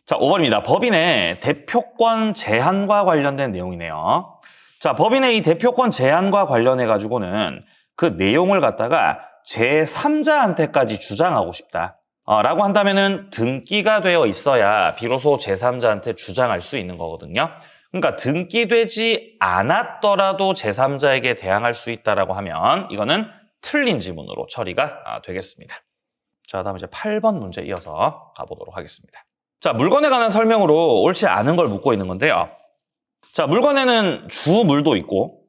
자, 5번입니다. 법인의 대표권 제한과 관련된 내용이네요. 자, 법인의 이 대표권 제한과 관련해가지고는 그 내용을 갖다가 제3자한테까지 주장하고 싶다. 라고 한다면은 등기가 되어 있어야 비로소 제3자한테 주장할 수 있는 거거든요. 그러니까 등기되지 않았더라도 제3자에게 대항할 수 있다라고 하면 이거는 틀린 지문으로 처리가 되겠습니다. 자, 다음 이제 8번 문제 이어서 가보도록 하겠습니다. 자, 물건에 관한 설명으로 옳지 않은 걸 묻고 있는 건데요. 자, 물건에는 주물도 있고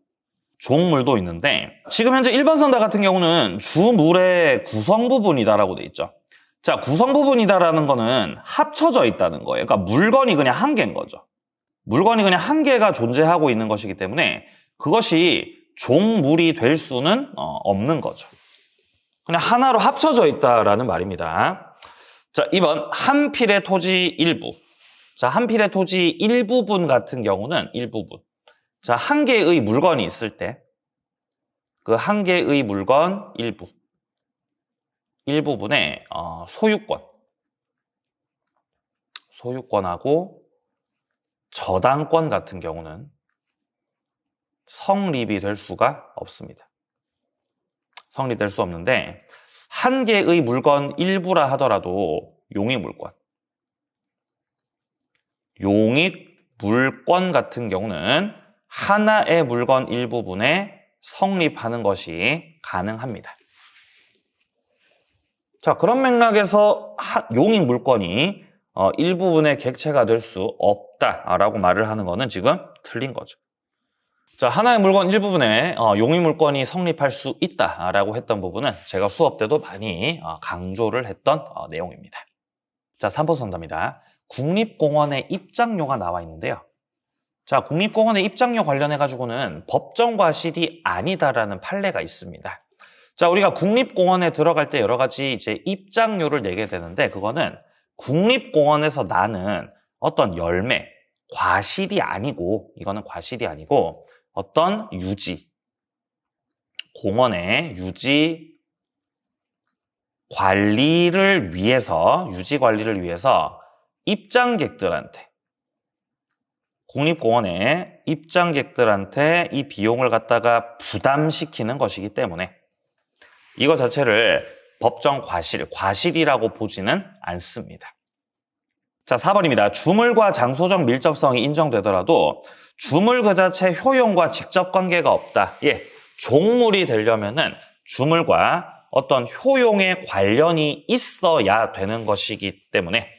종물도 있는데 지금 현재 1번 선다 같은 경우는 주물의 구성 부분이다라고 돼 있죠. 자, 구성 부분이다라는 거는 합쳐져 있다는 거예요. 그러니까 물건이 그냥 한 개인 거죠. 물건이 그냥 한 개가 존재하고 있는 것이기 때문에 그것이 종물이 될 수는 없는 거죠. 그냥 하나로 합쳐져 있다라는 말입니다. 자, 2번 한 필의 토지 일부. 자, 한 필의 토지 일부분 같은 경우는 일부분. 자, 한 개의 물건이 있을 때 그 한 개의 물건 일부분의 소유권하고 저당권 같은 경우는 성립이 될 수가 없습니다. 성립될 수 없는데 한 개의 물건 일부라 하더라도 용익물권 같은 경우는 하나의 물건 일부분에 성립하는 것이 가능합니다. 자, 그런 맥락에서 용익물권이 일부분의 객체가 될 수 없다라고 말을 하는 거는 지금 틀린 거죠. 자, 하나의 물건 일부분에 용익물권이 성립할 수 있다라고 했던 부분은 제가 수업 때도 많이 강조를 했던 내용입니다. 자, 3번 선답니다. 국립공원의 입장료가 나와 있는데요. 자, 국립공원의 입장료 관련해가지고는 법정 과실이 아니다라는 판례가 있습니다. 자, 우리가 국립공원에 들어갈 때 여러 가지 이제 입장료를 내게 되는데 그거는 국립공원에서 나는 어떤 열매, 과실이 아니고 이거는 과실이 아니고 어떤 공원의 유지 관리를 위해서 국립공원의 입장객들한테 이 비용을 갖다가 부담시키는 것이기 때문에 이거 자체를 법정 과실이라고 보지는 않습니다. 자, 4번입니다. 주물과 장소적 밀접성이 인정되더라도 주물 그 자체 효용과 직접 관계가 없다. 예, 종물이 되려면은 주물과 어떤 효용의 관련이 있어야 되는 것이기 때문에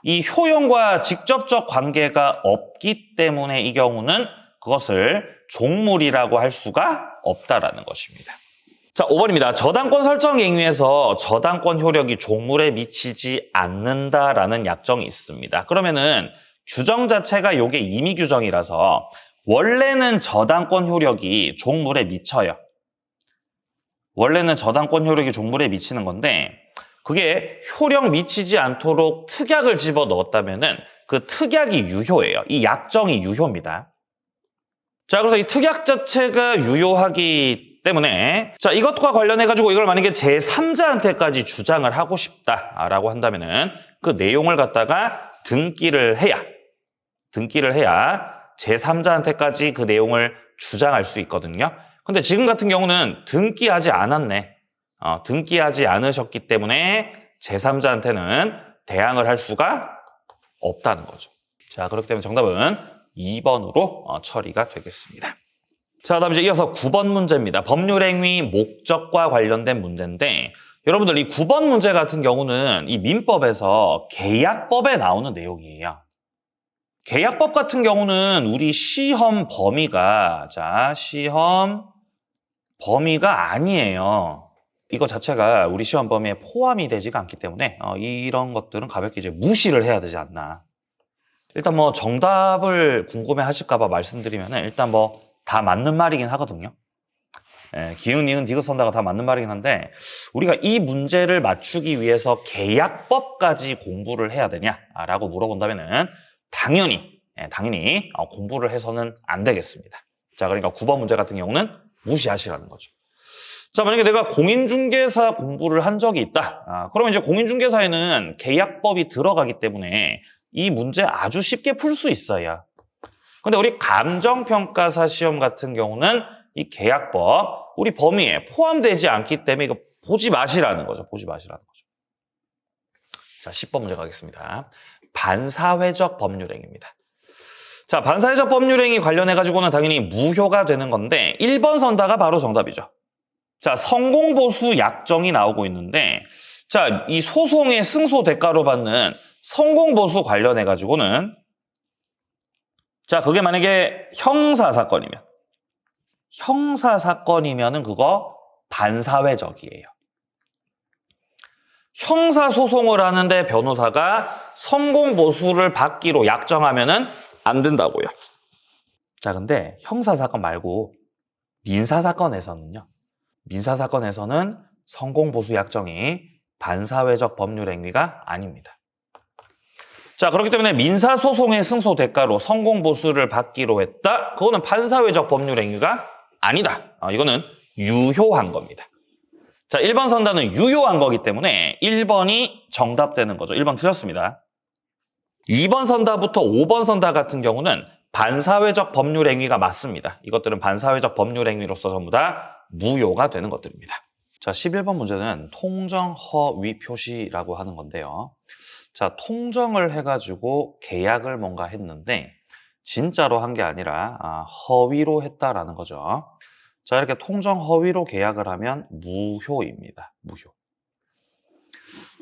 이 효용과 직접적 관계가 없기 때문에 이 경우는 그것을 종물이라고 할 수가 없다라는 것입니다. 자, 5번입니다. 저당권 설정 행위에서 저당권 효력이 종물에 미치지 않는다라는 약정이 있습니다. 그러면은 규정 자체가 요게 임의 규정이라서 원래는 저당권 효력이 종물에 미쳐요. 원래는 저당권 효력이 종물에 미치는 건데 그게 효력 미치지 않도록 특약을 집어 넣었다면은 그 특약이 유효예요. 이 약정이 유효입니다. 자, 그래서 이 특약 자체가 유효하기 때문에 자, 이것과 관련해가지고 이걸 만약에 제3자한테까지 주장을 하고 싶다라고 한다면은 그 내용을 갖다가 등기를 해야 제3자한테까지 그 내용을 주장할 수 있거든요. 근데 지금 같은 경우는 등기하지 않았네. 등기하지 않으셨기 때문에 제3자한테는 대항을 할 수가 없다는 거죠. 자, 그렇기 때문에 정답은 2번으로 처리가 되겠습니다. 자, 다음 이제 이어서 9번 문제입니다. 법률행위 목적과 관련된 문제인데 여러분들 이 9번 문제 같은 경우는 이 민법에서 계약법에 나오는 내용이에요. 계약법 같은 경우는 우리 시험 범위가 아니에요. 이거 자체가 우리 시험 범위에 포함이 되지가 않기 때문에 이런 것들은 가볍게 이제 무시를 해야 되지 않나. 일단 뭐 정답을 궁금해 하실까봐 말씀드리면 일단 뭐 다 맞는 말이긴 하거든요. 기흥, 니은, 디귿, 선다가 다 맞는 말이긴 한데 우리가 이 문제를 맞추기 위해서 계약법까지 공부를 해야 되냐라고 물어본다면은 당연히 공부를 해서는 안 되겠습니다. 자, 그러니까 9번 문제 같은 경우는 무시하시라는 거죠. 자, 만약에 내가 공인중개사 공부를 한 적이 있다. 그러면 이제 공인중개사에는 계약법이 들어가기 때문에 이 문제 아주 쉽게 풀 수 있어요. 근데 우리 감정평가사 시험 같은 경우는 이 계약법, 우리 범위에 포함되지 않기 때문에 이거 보지 마시라는 거죠. 자, 10번 문제 가겠습니다. 반사회적 법률행위입니다. 자, 반사회적 법률행위 관련해가지고는 당연히 무효가 되는 건데 1번 선다가 바로 정답이죠. 자, 성공보수 약정이 나오고 있는데 자, 이 소송의 승소 대가로 받는 성공보수 관련해가지고는 자, 그게 만약에 형사사건이면은 그거 반사회적이에요. 형사소송을 하는데 변호사가 성공보수를 받기로 약정하면은 안 된다고요. 자, 근데 형사사건 말고 민사사건에서는 성공보수 약정이 반사회적 법률행위가 아닙니다. 자, 그렇기 때문에 민사소송의 승소 대가로 성공보수를 받기로 했다. 그거는 반사회적 법률행위가 아니다. 이거는 유효한 겁니다. 자, 1번 선다는 유효한 거기 때문에 1번이 정답되는 거죠. 1번 틀렸습니다. 2번 선다부터 5번 선다 같은 경우는 반사회적 법률행위가 맞습니다. 이것들은 반사회적 법률행위로서 전부 다 무효가 되는 것들입니다. 자, 11번 문제는 통정허위 표시라고 하는 건데요. 자, 통정을 해가지고 계약을 뭔가 했는데 진짜로 한 게 아니라 허위로 했다라는 거죠. 자, 이렇게 통정허위로 계약을 하면 무효입니다. 무효.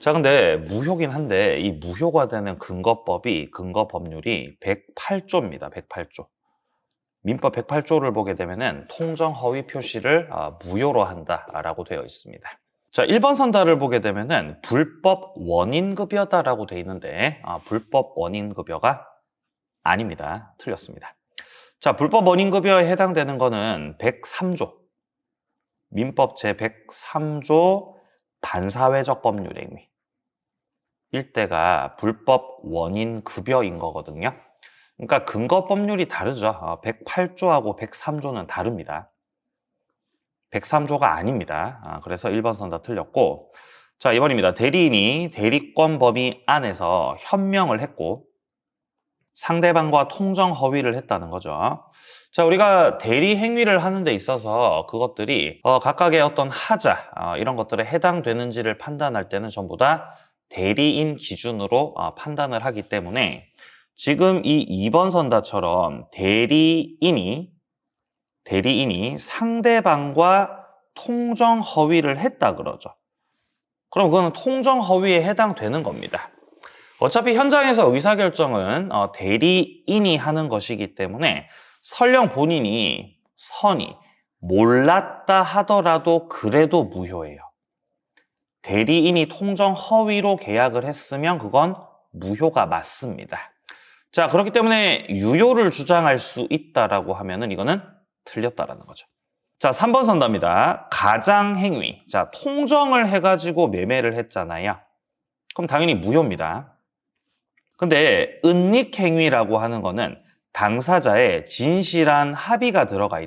자, 근데 무효긴 한데 이 무효가 되는 근거 법률이 108조입니다. 108조. 민법 108조를 보게 되면은 통정허위 표시를 무효로 한다라고 되어 있습니다. 자, 1번 선다를 보게 되면은 불법 원인급여다라고 되어 있는데 불법 원인급여가 아닙니다. 틀렸습니다. 자, 불법 원인급여에 해당되는 거는 103조. 민법 제103조 반사회적 법률행위. 일대가 불법 원인급여인 거거든요. 그러니까 근거 법률이 다르죠. 108조하고 103조는 다릅니다. 103조가 아닙니다. 그래서 1번 선다 틀렸고, 자, 2번입니다. 대리인이 대리권 범위 안에서 현명을 했고 상대방과 통정 허위를 했다는 거죠. 자, 우리가 대리 행위를 하는 데 있어서 그것들이 각각의 어떤 하자 이런 것들에 해당되는지를 판단할 때는 전부 다 대리인 기준으로 판단을 하기 때문에 지금 이 2번 선다처럼 대리인이 상대방과 통정 허위를 했다 그러죠. 그럼 그거는 통정 허위에 해당되는 겁니다. 어차피 현장에서 의사결정은 대리인이 하는 것이기 때문에 설령 본인이 몰랐다 하더라도 그래도 무효예요. 대리인이 통정 허위로 계약을 했으면 그건 무효가 맞습니다. 자, 그렇기 때문에 유효를 주장할 수 있다라고 하면은 이거는 틀렸다라는 거죠. 자, 3번 선답니다. 가장행위. 자, 통정을 해가지고 매매를 했잖아요. 그럼 당연히 무효입니다. 근데 은닉행위라고 하는 거는 당사자의 진실한 합의가 들어가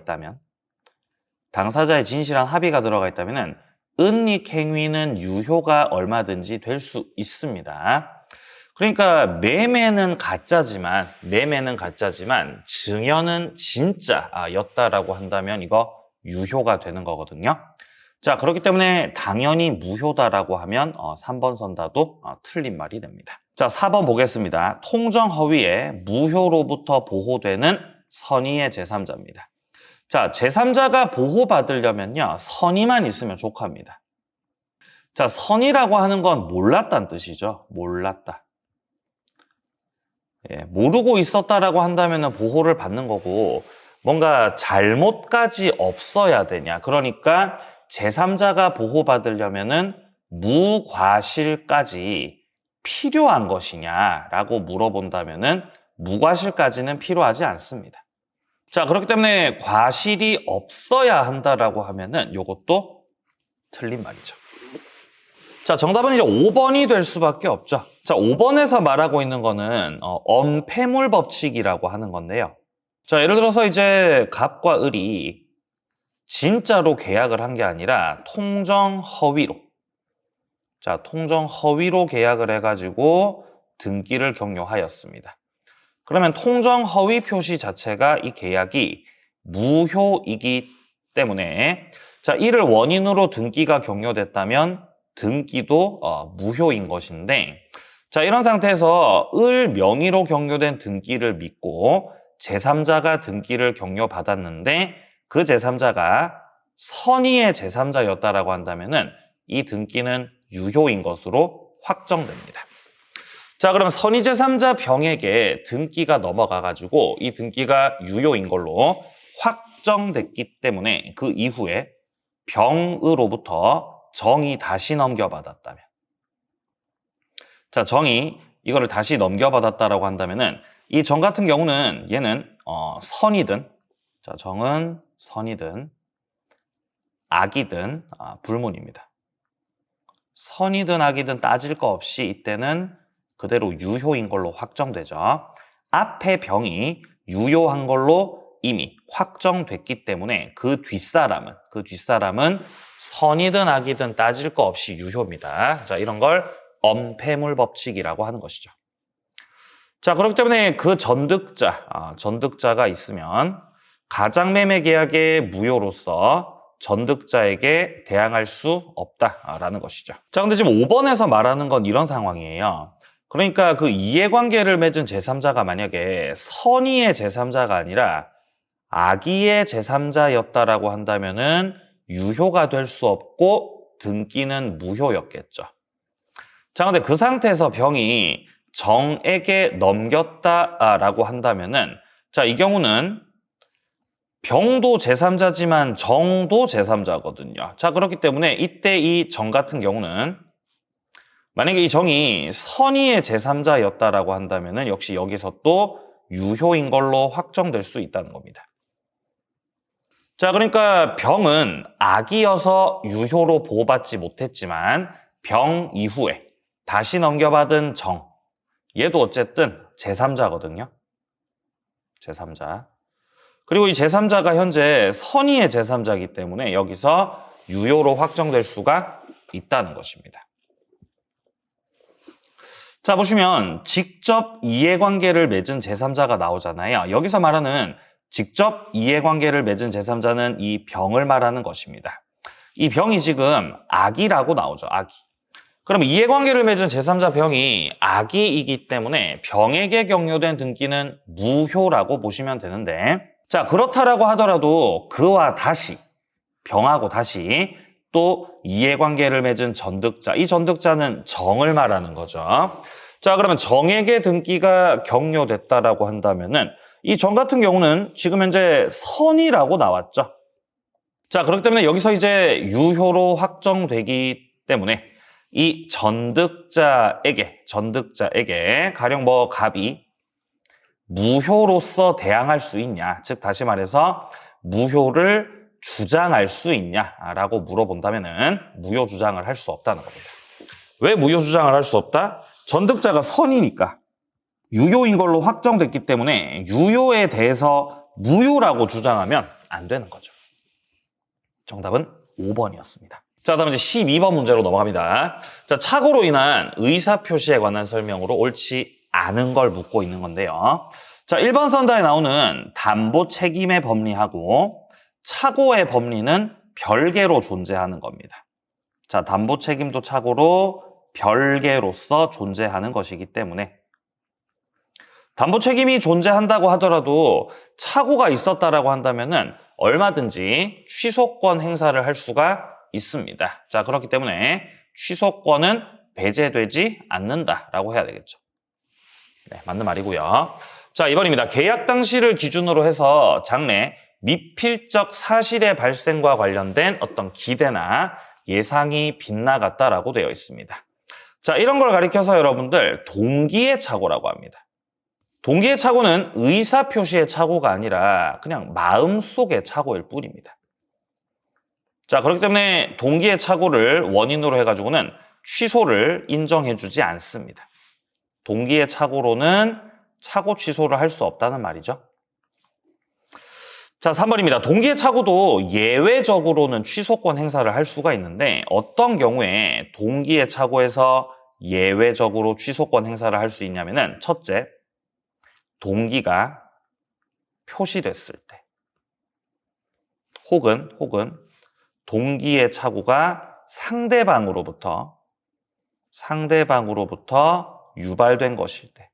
있다면, 은닉 행위는 유효가 얼마든지 될 수 있습니다. 그러니까 매매는 가짜지만 증여는 진짜였다라고 한다면 이거 유효가 되는 거거든요. 자, 그렇기 때문에 당연히 무효다라고 하면 3번 선다도 틀린 말이 됩니다. 자, 4번 보겠습니다. 통정허위에 무효로부터 보호되는 선의의 제3자입니다. 자, 제3자가 보호받으려면요, 선의만 있으면 족합니다. 자, 선의라고 하는 건 몰랐다는 뜻이죠. 몰랐다. 예, 모르고 있었다라고 한다면 보호를 받는 거고, 뭔가 잘못까지 없어야 되냐. 그러니까 제3자가 보호받으려면은 무과실까지 필요한 것이냐라고 물어본다면은 무과실까지는 필요하지 않습니다. 자, 그렇기 때문에 과실이 없어야 한다라고 하면은 이것도 틀린 말이죠. 자, 정답은 이제 5번이 될 수밖에 없죠. 자, 5번에서 말하고 있는 거는 엄폐물 법칙이라고 하는 건데요. 자, 예를 들어서 이제 갑과 을이 진짜로 계약을 한 게 아니라 통정허위로, 자, 통정허위로 계약을 해가지고 등기를 격려하였습니다. 그러면 통정허위 표시 자체가 이 계약이 무효이기 때문에, 자, 이를 원인으로 등기가 격려됐다면 등기도 무효인 것인데, 자, 이런 상태에서 을 명의로 격려된 등기를 믿고 제3자가 등기를 격려받았는데 그 제3자가 선의의 제3자였다라고 한다면은 이 등기는 유효인 것으로 확정됩니다. 자, 그럼 선의 제3자 병에게 등기가 넘어가가지고 이 등기가 유효인 걸로 확정됐기 때문에 그 이후에 병으로부터 정이 다시 넘겨받았다면, 자, 정이 이거를 다시 넘겨받았다라고 한다면은 이 정 같은 경우는 얘는 선이든, 자, 정은 선이든 악이든 불문입니다. 선이든 악이든 따질 거 없이 이때는 그대로 유효인 걸로 확정되죠. 앞에 병이 유효한 걸로 이미 확정됐기 때문에 그 뒷사람은 선이든 악이든 따질 거 없이 유효입니다. 자, 이런 걸 엄폐물 법칙이라고 하는 것이죠. 자, 그렇기 때문에 그 전득자가 있으면 가장매매 계약의 무효로서 전득자에게 대항할 수 없다라는 것이죠. 자, 근데 지금 5번에서 말하는 건 이런 상황이에요. 그러니까 그 이해관계를 맺은 제3자가 만약에 선의의 제3자가 아니라 악의의 제3자였다라고 한다면은 유효가 될 수 없고 등기는 무효였겠죠. 자, 근데 그 상태에서 병이 정에게 넘겼다라고 한다면은, 자, 이 경우는 병도 제3자지만 정도 제3자거든요. 자, 그렇기 때문에 이때 이 정 같은 경우는 만약에 이 정이 선의의 제3자였다라고 한다면은 역시 여기서 또 유효인 걸로 확정될 수 있다는 겁니다. 자, 그러니까 병은 악이어서 유효로 보호받지 못했지만 병 이후에 다시 넘겨받은 정, 얘도 어쨌든 제3자거든요. 제3자. 그리고 이 제3자가 현재 선의의 제3자이기 때문에 여기서 유효로 확정될 수가 있다는 것입니다. 자, 보시면 직접 이해관계를 맺은 제3자가 나오잖아요. 여기서 말하는 직접 이해관계를 맺은 제3자는 이 병을 말하는 것입니다. 이 병이 지금 악이라고 나오죠. 악이. 그럼 이해관계를 맺은 제3자 병이 악의이기 때문에 병에게 격려된 등기는 무효라고 보시면 되는데, 자, 그렇다라고 하더라도 그와 다시, 병하고 다시 또 이해관계를 맺은 전득자, 이 전득자는 정을 말하는 거죠. 자, 그러면 정에게 등기가 격려됐다라고 한다면은 이 정 같은 경우는 지금 현재 선이라고 나왔죠. 자, 그렇기 때문에 여기서 이제 유효로 확정되기 때문에 이 전득자에게 가령 뭐 갑이 무효로서 대항할 수 있냐, 즉 다시 말해서 무효를 주장할 수 있냐라고 물어본다면은 무효 주장을 할 수 없다는 겁니다. 왜 무효 주장을 할 수 없다? 전득자가 선이니까. 유효인 걸로 확정됐기 때문에 유효에 대해서 무효라고 주장하면 안 되는 거죠. 정답은 5번이었습니다. 자, 다음 이제 12번 문제로 넘어갑니다. 자, 착오로 인한 의사표시에 관한 설명으로 옳지 않은 걸 묻고 있는 건데요. 자, 1번 선다에 나오는 담보 책임의 법리하고 착오의 법리는 별개로 존재하는 겁니다. 자, 담보 책임도 착오로 별개로서 존재하는 것이기 때문에 담보 책임이 존재한다고 하더라도 착오가 있었다라고 한다면은 얼마든지 취소권 행사를 할 수가 있습니다. 자, 그렇기 때문에 취소권은 배제되지 않는다라고 해야 되겠죠. 네, 맞는 말이고요. 자, 2번입니다. 계약 당시를 기준으로 해서 장래 미필적 사실의 발생과 관련된 어떤 기대나 예상이 빗나갔다라고 되어 있습니다. 자, 이런 걸 가리켜서 여러분들 동기의 착오라고 합니다. 동기의 착오는 의사표시의 착오가 아니라 그냥 마음속의 착오일 뿐입니다. 자, 그렇기 때문에 동기의 착오를 원인으로 해가지고는 취소를 인정해주지 않습니다. 동기의 착오로는 착오 취소를 할 수 없다는 말이죠. 자, 3번입니다. 동기의 착오도 예외적으로는 취소권 행사를 할 수가 있는데 어떤 경우에 동기의 착오에서 예외적으로 취소권 행사를 할 수 있냐면은 첫째, 동기가 표시됐을 때 혹은 동기의 착오가 상대방으로부터 유발된 것일 때.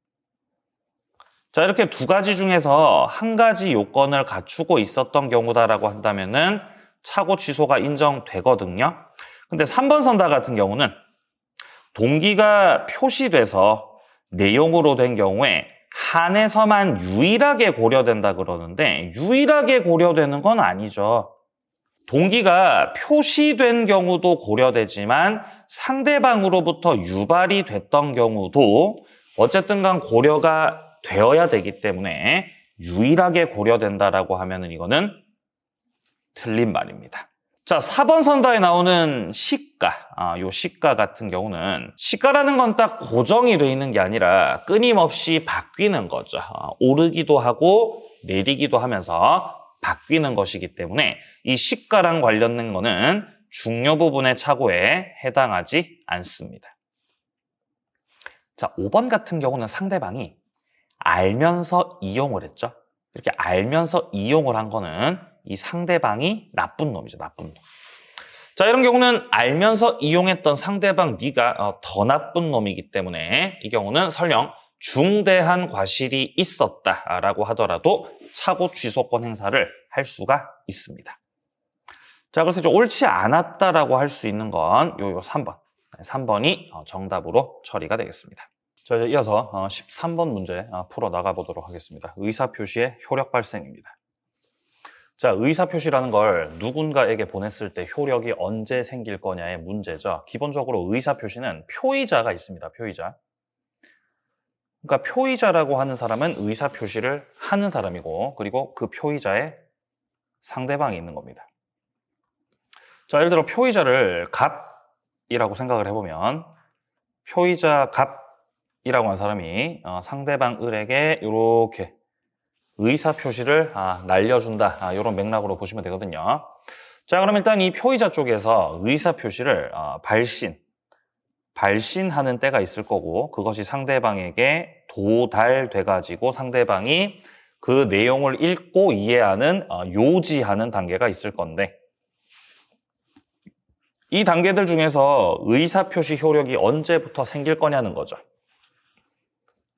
자, 이렇게 두 가지 중에서 한 가지 요건을 갖추고 있었던 경우다라고 한다면은 착오 취소가 인정되거든요. 근데 3번 선다 같은 경우는 동기가 표시돼서 내용으로 된 경우에 한에서만 유일하게 고려된다 그러는데 유일하게 고려되는 건 아니죠. 동기가 표시된 경우도 고려되지만 상대방으로부터 유발이 됐던 경우도 어쨌든 간 고려가 되어야 되기 때문에 유일하게 고려된다라고 하면은 이거는 틀린 말입니다. 자, 4번 선다에 나오는 시가, 요 시가 같은 경우는 시가라는 건 딱 고정이 되어 있는 게 아니라 끊임없이 바뀌는 거죠. 오르기도 하고 내리기도 하면서 바뀌는 것이기 때문에 이 시가랑 관련된 거는 중요 부분의 착오에 해당하지 않습니다. 자, 5번 같은 경우는 상대방이 알면서 이용을 했죠. 이렇게 알면서 이용을 한 거는 이 상대방이 나쁜 놈이죠. 나쁜 놈. 자, 이런 경우는 알면서 이용했던 상대방 네가 더 나쁜 놈이기 때문에 이 경우는 설령 중대한 과실이 있었다라고 하더라도 착오 취소권 행사를 할 수가 있습니다. 자, 그래서 이제 옳지 않았다라고 할 수 있는 건 요 3번. 3번이 정답으로 처리가 되겠습니다. 자, 이제 이어서 13번 문제 풀어 나가 보도록 하겠습니다. 의사표시의 효력 발생입니다. 자, 의사표시라는 걸 누군가에게 보냈을 때 효력이 언제 생길 거냐의 문제죠. 기본적으로 의사표시는 표의자가 있습니다. 표의자. 그러니까 표의자라고 하는 사람은 의사표시를 하는 사람이고 그리고 그 표의자의 상대방이 있는 겁니다. 자, 예를 들어 표의자를 갑이라고 생각을 해보면 표의자 갑이라고 하는 사람이 상대방 을에게 이렇게 의사표시를 날려준다. 이런 맥락으로 보시면 되거든요. 자, 그럼 일단 이 표의자 쪽에서 의사표시를 발신하는 때가 있을 거고 그것이 상대방에게 도달돼가지고 상대방이 그 내용을 읽고 이해하는 요지하는 단계가 있을 건데 이 단계들 중에서 의사표시 효력이 언제부터 생길 거냐는 거죠.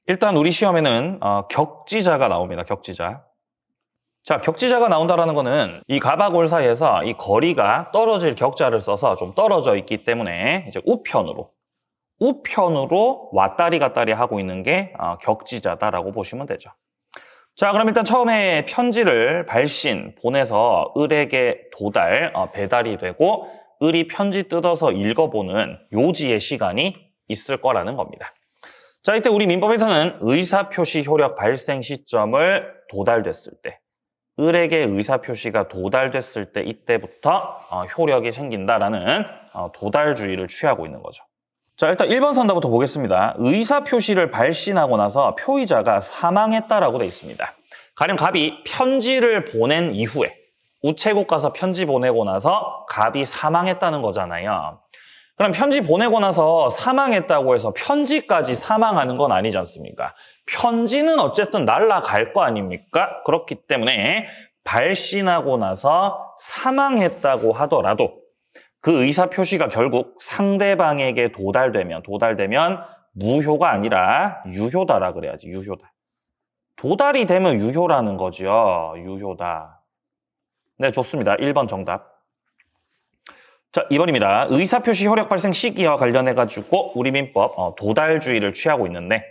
일단 우리 시험에는 격지자가 나옵니다. 격지자. 자, 격지자가 나온다라는 거는 이 갑하고 을 사이에서 이 거리가 떨어질 격자를 써서 좀 떨어져 있기 때문에 이제 우편으로 왔다리 갔다리 하고 있는 게 격지자다라고 보시면 되죠. 자, 그럼 일단 처음에 편지를 보내서 을에게 배달이 되고 을이 편지 뜯어서 읽어보는 요지의 시간이 있을 거라는 겁니다. 자, 이때 우리 민법에서는 의사표시 효력 발생 시점을 도달됐을 때, 을에게 의사표시가 도달됐을 때 이때부터 효력이 생긴다라는 도달주의를 취하고 있는 거죠. 자, 일단 1번 선답부터 보겠습니다. 의사표시를 발신하고 나서 표의자가 사망했다라고 돼 있습니다. 가령 갑이 편지를 보낸 이후에 우체국 가서 편지 보내고 나서 갑이 사망했다는 거잖아요. 그럼 편지 보내고 나서 사망했다고 해서 편지까지 사망하는 건 아니지 않습니까? 편지는 어쨌든 날아갈 거 아닙니까? 그렇기 때문에 발신하고 나서 사망했다고 하더라도 그 의사표시가 결국 상대방에게 도달되면 무효가 아니라 유효다라 그래야지, 유효다. 도달이 되면 유효라는 거죠. 유효다. 네, 좋습니다. 1번 정답. 자, 2번입니다. 의사표시 효력 발생 시기와 관련해가지고 우리 민법 도달주의를 취하고 있는데,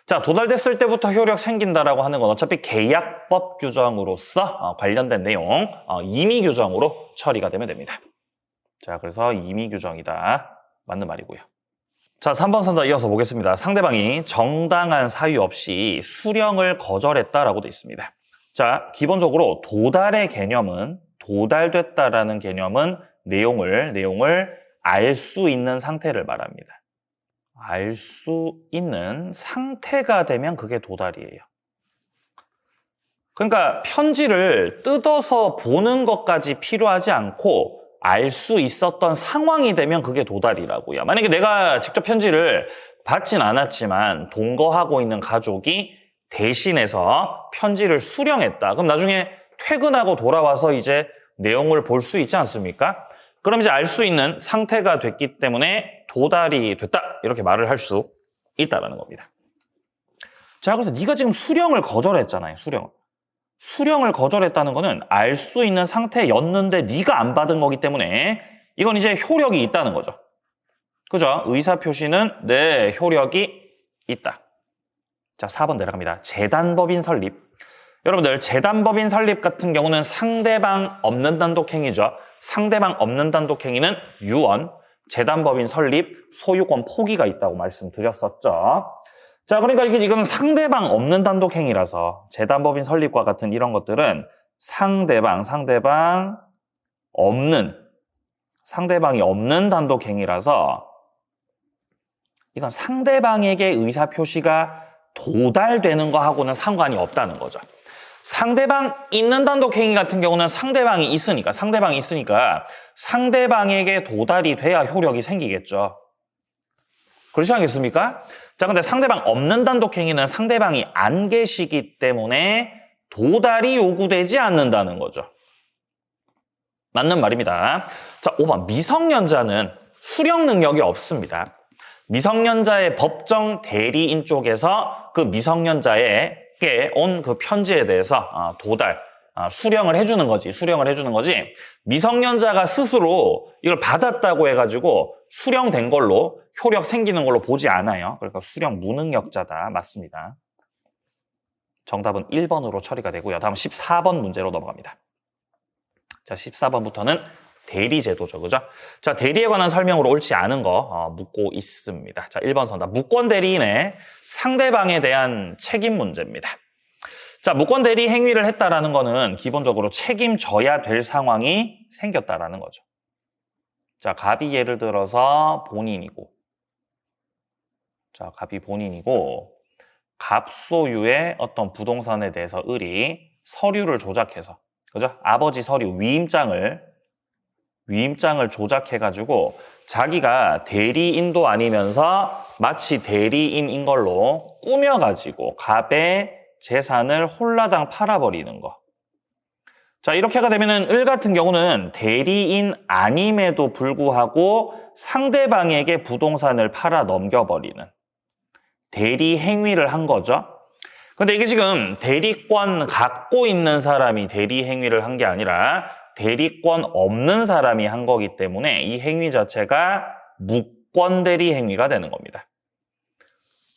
자, 도달됐을 때부터 효력 생긴다라고 하는 건 어차피 계약법 규정으로서 관련된 내용, 임의 규정으로 처리가 되면 됩니다. 자, 그래서 임의 규정이다. 맞는 말이고요. 자, 3번 선다 이어서 보겠습니다. 상대방이 정당한 사유 없이 수령을 거절했다라고 되어 있습니다. 자, 기본적으로 도달의 개념은, 도달됐다라는 개념은 내용을 알 수 있는 상태를 말합니다. 알 수 있는 상태가 되면 그게 도달이에요. 그러니까 편지를 뜯어서 보는 것까지 필요하지 않고 알 수 있었던 상황이 되면 그게 도달이라고요. 만약에 내가 직접 편지를 받진 않았지만 동거하고 있는 가족이 대신해서 편지를 수령했다. 그럼 나중에 퇴근하고 돌아와서 이제 내용을 볼 수 있지 않습니까? 그럼 이제 알 수 있는 상태가 됐기 때문에 도달이 됐다. 이렇게 말을 할 수 있다는 겁니다. 자, 그래서 네가 지금 수령을 거절했잖아요. 수령을 거절했다는 거는 알 수 있는 상태였는데 네가 안 받은 거기 때문에 이건 이제 효력이 있다는 거죠. 그죠? 의사표시는 네, 효력이 있다. 자, 4번 내려갑니다. 재단법인 설립. 여러분들 재단법인 설립 같은 경우는 상대방 없는 단독행위죠. 상대방 없는 단독행위는 유언, 재단법인 설립, 소유권 포기가 있다고 말씀드렸었죠. 자, 그러니까 이거는 상대방 없는 단독행위라서 재단법인 설립과 같은 이런 것들은 상대방이 없는 단독행위라서 이건 상대방에게 의사표시가 도달되는 거하고는 상관이 없다는 거죠. 상대방 있는 단독행위 같은 경우는 상대방이 있으니까 상대방에게 도달이 돼야 효력이 생기겠죠. 그렇지 않겠습니까? 자, 근데 상대방 없는 단독행위는 상대방이 안 계시기 때문에 도달이 요구되지 않는다는 거죠. 맞는 말입니다. 자, 5번. 미성년자는 수령 능력이 없습니다. 미성년자의 법정 대리인 쪽에서 그 미성년자에게 온 그 편지에 대해서 수령을 해주는 거지. 미성년자가 스스로 이걸 받았다고 해가지고 수령된 걸로 효력 생기는 걸로 보지 않아요. 그러니까 수령 무능력자다. 맞습니다. 정답은 1번으로 처리가 되고요. 다음 14번 문제로 넘어갑니다. 자, 14번부터는 대리제도죠. 그죠? 자, 대리에 관한 설명으로 옳지 않은 거 묻고 있습니다. 자, 1번 선다. 무권 대리인의 상대방에 대한 책임 문제입니다. 자, 무권 대리 행위를 했다라는 거는 기본적으로 책임져야 될 상황이 생겼다라는 거죠. 자, 갑이 예를 들어서 본인이고, 갑 소유의 어떤 부동산에 대해서 을이 서류를 조작해서, 그죠? 아버지 서류, 위임장을 조작해가지고 자기가 대리인도 아니면서 마치 대리인인 걸로 꾸며가지고 갑의 재산을 홀라당 팔아버리는 거. 자, 이렇게가 되면은 을 같은 경우는 대리인 아님에도 불구하고 상대방에게 부동산을 팔아 넘겨버리는 대리 행위를 한 거죠. 근데 이게 지금 대리권 갖고 있는 사람이 대리 행위를 한 게 아니라 대리권 없는 사람이 한 거기 때문에 이 행위 자체가 무권 대리 행위가 되는 겁니다.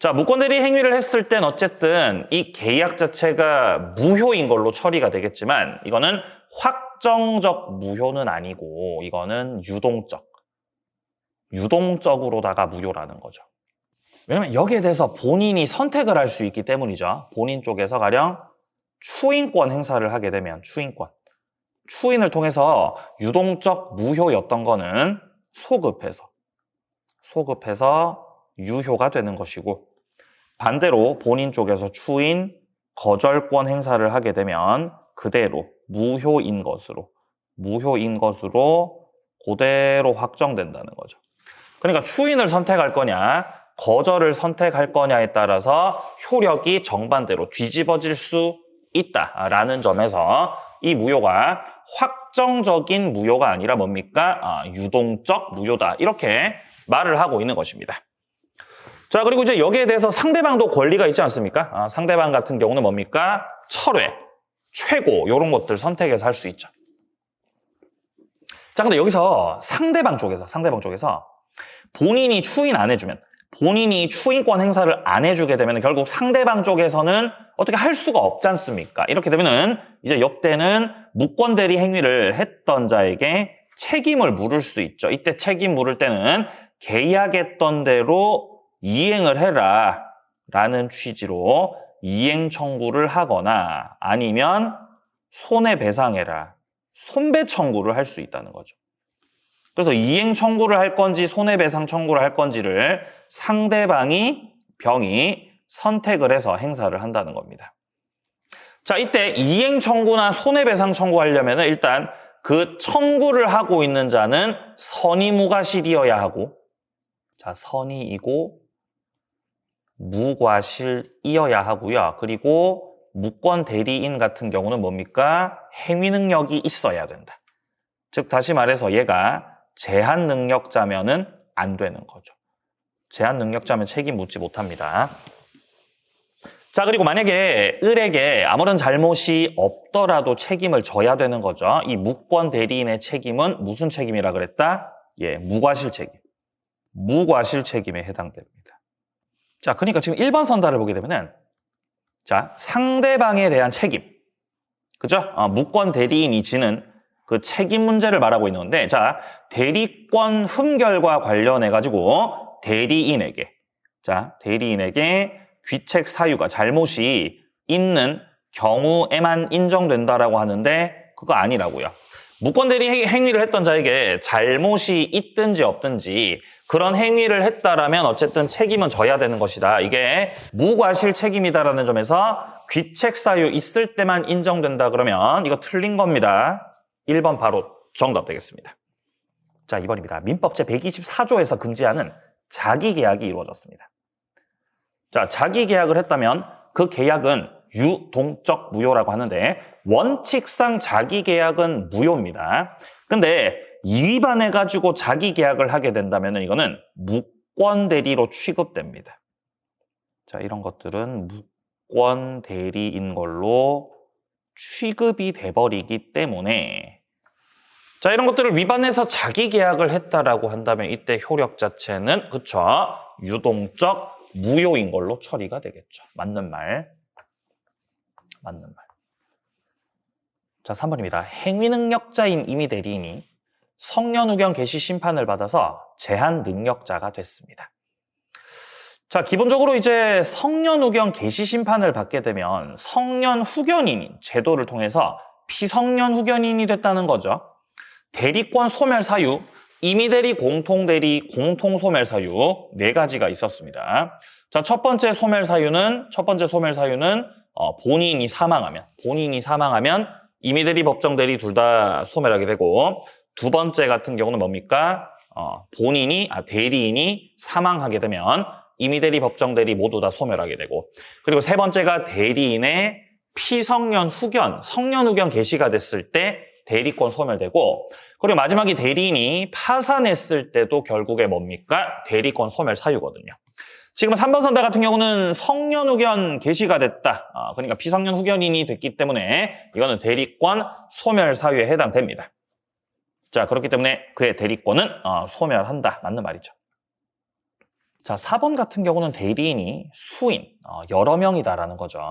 자, 무권 대리 행위를 했을 땐 어쨌든 이 계약 자체가 무효인 걸로 처리가 되겠지만 이거는 확정적 무효는 아니고 이거는 유동적으로다가 무효라는 거죠. 왜냐면 여기에 대해서 본인이 선택을 할 수 있기 때문이죠. 본인 쪽에서 가령 추인권 행사를 하게 되면 추인을 통해서 유동적 무효였던 거는 소급해서 소급해서 유효가 되는 것이고, 반대로 본인 쪽에서 추인 거절권 행사를 하게 되면 그대로 무효인 것으로 그대로 확정된다는 거죠. 그러니까 추인을 선택할 거냐 거절을 선택할 거냐에 따라서 효력이 정반대로 뒤집어질 수 있다라는 점에서 이 무효가 확정적인 무효가 아니라 뭡니까? 유동적 무효다, 이렇게 말을 하고 있는 것입니다. 자, 그리고 이제 여기에 대해서 상대방도 권리가 있지 않습니까? 상대방 같은 경우는 뭡니까? 철회, 최고, 이런 것들 선택해서 할 수 있죠. 자, 근데 여기서 상대방 쪽에서 본인이 추인 안 해주면, 본인이 추인권 행사를 안 해주게 되면 결국 상대방 쪽에서는 어떻게 할 수가 없지 않습니까? 이렇게 되면은 이제 역대는 무권 대리 행위를 했던 자에게 책임을 물을 수 있죠. 이때 책임 물을 때는 계약했던 대로 이행을 해라 라는 취지로 이행 청구를 하거나 아니면 손해배상해라, 손배 청구를 할 수 있다는 거죠. 그래서 이행 청구를 할 건지 손해배상 청구를 할 건지를 상대방이 병이 선택을 해서 행사를 한다는 겁니다. 자, 이때 이행 청구나 손해배상 청구하려면 일단 그 청구를 하고 있는 자는 선의무과실이어야 하고, 자, 선의이고 무과실이어야 하고요. 그리고 무권 대리인 같은 경우는 뭡니까? 행위 능력이 있어야 된다. 즉 다시 말해서 얘가 제한 능력자면은 안 되는 거죠. 제한 능력자면 책임 묻지 못합니다. 자, 그리고 만약에 을에게 아무런 잘못이 없더라도 책임을 져야 되는 거죠. 이 무권 대리인의 책임은 무슨 책임이라 그랬다? 예, 무과실 책임. 무과실 책임에 해당됩니다. 자, 그러니까 지금 1번 선다를 보게 되면은, 자, 상대방에 대한 책임. 그죠? 무권 대리인이 지는 그 책임 문제를 말하고 있는 건데, 자, 대리권 흠결과 관련해가지고 대리인에게 귀책 사유가 잘못이 있는 경우에만 인정된다라고 하는데 그거 아니라고요. 무권 대리 행위를 했던 자에게 잘못이 있든지 없든지 그런 행위를 했다라면 어쨌든 책임은 져야 되는 것이다. 이게 무과실 책임이다라는 점에서 귀책 사유 있을 때만 인정된다 그러면 이거 틀린 겁니다. 1번 바로 정답 되겠습니다. 자, 2번입니다. 민법 제124조에서 금지하는 자기계약이 이루어졌습니다. 자, 자기계약을 했다면 그 계약은 유동적 무효라고 하는데 원칙상 자기계약은 무효입니다. 근데 위반해가지고 자기계약을 하게 된다면 이거는 무권대리로 취급됩니다. 자, 이런 것들은 무권대리인 걸로 취급이 돼버리기 때문에, 자, 이런 것들을 위반해서 자기계약을 했다라고 한다면 이때 효력 자체는, 그쵸, 유동적 무효인 걸로 처리가 되겠죠. 맞는 말. 자, 3번입니다. 행위능력자인 임의대리인이 성년후견 개시 심판을 받아서 제한능력자가 됐습니다. 자, 기본적으로 이제 성년후견 개시 심판을 받게 되면 성년후견인이 제도를 통해서 피성년후견인이 됐다는 거죠. 대리권 소멸 사유, 임의대리, 공통대리, 공통소멸사유 4가지가 있었습니다. 자, 첫 번째 소멸 사유는 본인이 사망하면 임의대리, 법정대리 둘 다 소멸하게 되고, 두 번째 같은 경우는 뭡니까? 대리인이 사망하게 되면 임의대리, 법정대리 모두 다 소멸하게 되고, 그리고 세 번째가 대리인의 피성년 후견, 성년 후견 개시가 됐을 때 대리권 소멸되고, 그리고 마지막에 대리인이 파산했을 때도 결국에 뭡니까? 대리권 소멸 사유거든요. 지금 3번 선다 같은 경우는 성년 후견 개시가 됐다. 그러니까 피성년 후견인이 됐기 때문에 이거는 대리권 소멸 사유에 해당됩니다. 자, 그렇기 때문에 그의 대리권은 소멸한다. 맞는 말이죠. 자, 4번 같은 경우는 대리인이 수인, 여러 명이다라는 거죠.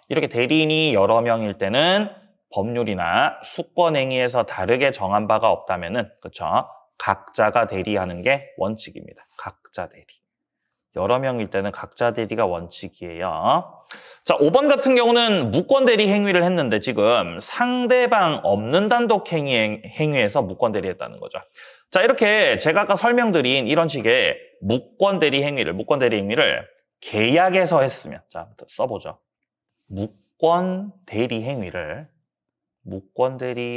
이렇게 대리인이 여러 명일 때는 법률이나 수권행위에서 다르게 정한 바가 없다면은, 그쵸, 각자가 대리하는 게 원칙입니다. 각자 대리. 여러 명일 때는 각자 대리가 원칙이에요. 자, 5번 같은 경우는 무권 대리 행위를 했는데 지금 상대방 없는 단독 행위에서 무권 대리했다는 거죠. 자, 이렇게 제가 아까 설명드린 이런 식의 무권 대리 행위를 계약에서 했으면, 자, 써보죠. 무권 대리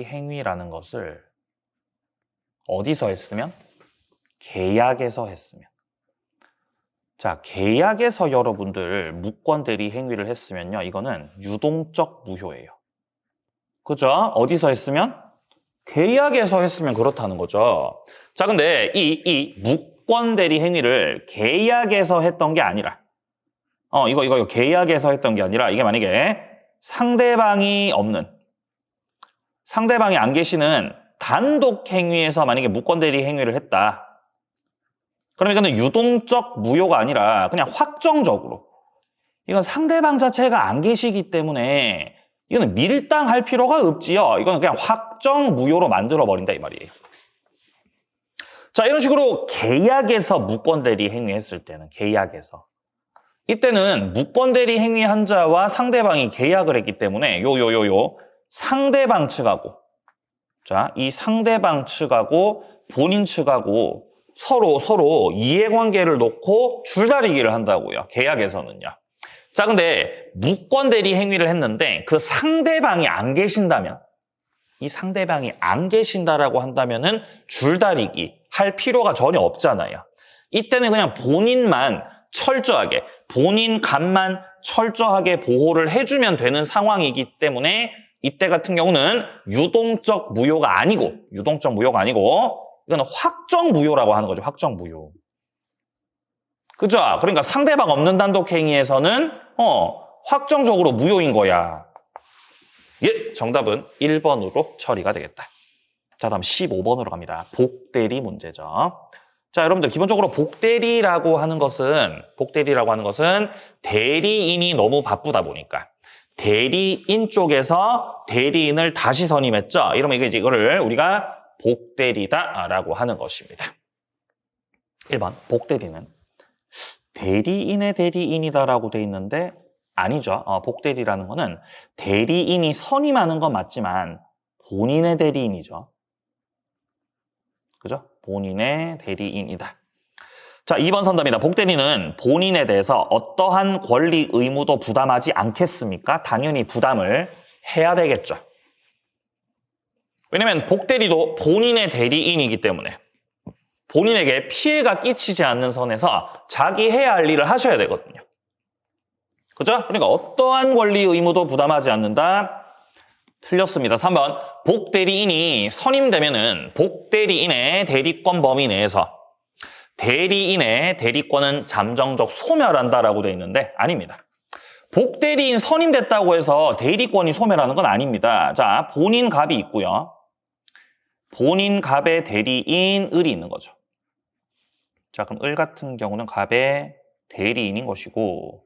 행위라는 것을 어디서 했으면? 계약에서 했으면. 자, 계약에서 여러분들 무권 대리 행위를 했으면요. 이거는 유동적 무효예요. 그죠? 어디서 했으면? 계약에서 했으면 그렇다는 거죠. 자, 근데 이 무권 대리 행위를 계약에서 했던 게 아니라, 이거 계약에서 했던 게 아니라, 이게 만약에 상대방이 안 계시는 단독 행위에서 만약에 무권 대리 행위를 했다. 그럼 이거는 유동적 무효가 아니라 그냥 확정적으로. 이건 상대방 자체가 안 계시기 때문에 이거는 밀당할 필요가 없지요. 이거는 그냥 확정 무효로 만들어버린다 이 말이에요. 자, 이런 식으로 계약에서 무권 대리 행위했을 때는 이때는 무권 대리 행위한 자와 상대방이 계약을 했기 때문에 상대방 측하고 이 상대방 측하고 본인 측하고 서로 이해관계를 놓고 줄다리기를 한다고요. 계약에서는요. 자, 근데 무권 대리 행위를 했는데 그 상대방이 안 계신다면, 이 상대방이 안 계신다라고 한다면은 줄다리기 할 필요가 전혀 없잖아요. 이때는 그냥 본인 값만 철저하게 보호를 해주면 되는 상황이기 때문에 이때 같은 경우는 유동적 무효가 아니고 이거는 확정 무효라고 하는 거죠. 확정 무효. 그죠? 그러니까 상대방 없는 단독 행위에서는 확정적으로 무효인 거야. 예, 정답은 1번으로 처리가 되겠다. 자, 다음 15번으로 갑니다. 복대리 문제죠. 자, 여러분들 기본적으로 복대리라고 하는 것은 대리인이 너무 바쁘다 보니까 대리인 쪽에서 대리인을 다시 선임했죠. 이러면 이거를 우리가 복대리다라고 하는 것입니다. 1번 복대리는 대리인의 대리인이다라고 돼 있는데 아니죠. 복대리라는 거는 대리인이 선임하는 건 맞지만 본인의 대리인이죠. 그죠? 본인의 대리인이다. 자, 2번 선답니다. 복대리는 본인에 대해서 어떠한 권리 의무도 부담하지 않겠습니까? 당연히 부담을 해야 되겠죠. 왜냐면 복대리도 본인의 대리인이기 때문에 본인에게 피해가 끼치지 않는 선에서 자기 해야 할 일을 하셔야 되거든요. 그죠? 그러니까 어떠한 권리 의무도 부담하지 않는다. 틀렸습니다. 3번 복대리인이 선임되면은 복대리인의 대리권 범위 내에서 대리인의 대리권은 잠정적 소멸한다라고 되어 있는데 아닙니다. 복대리인 선임됐다고 해서 대리권이 소멸하는 건 아닙니다. 자, 본인 갑이 있고요. 본인 갑의 대리인 을이 있는 거죠. 자, 그럼 을 같은 경우는 갑의 대리인인 것이고,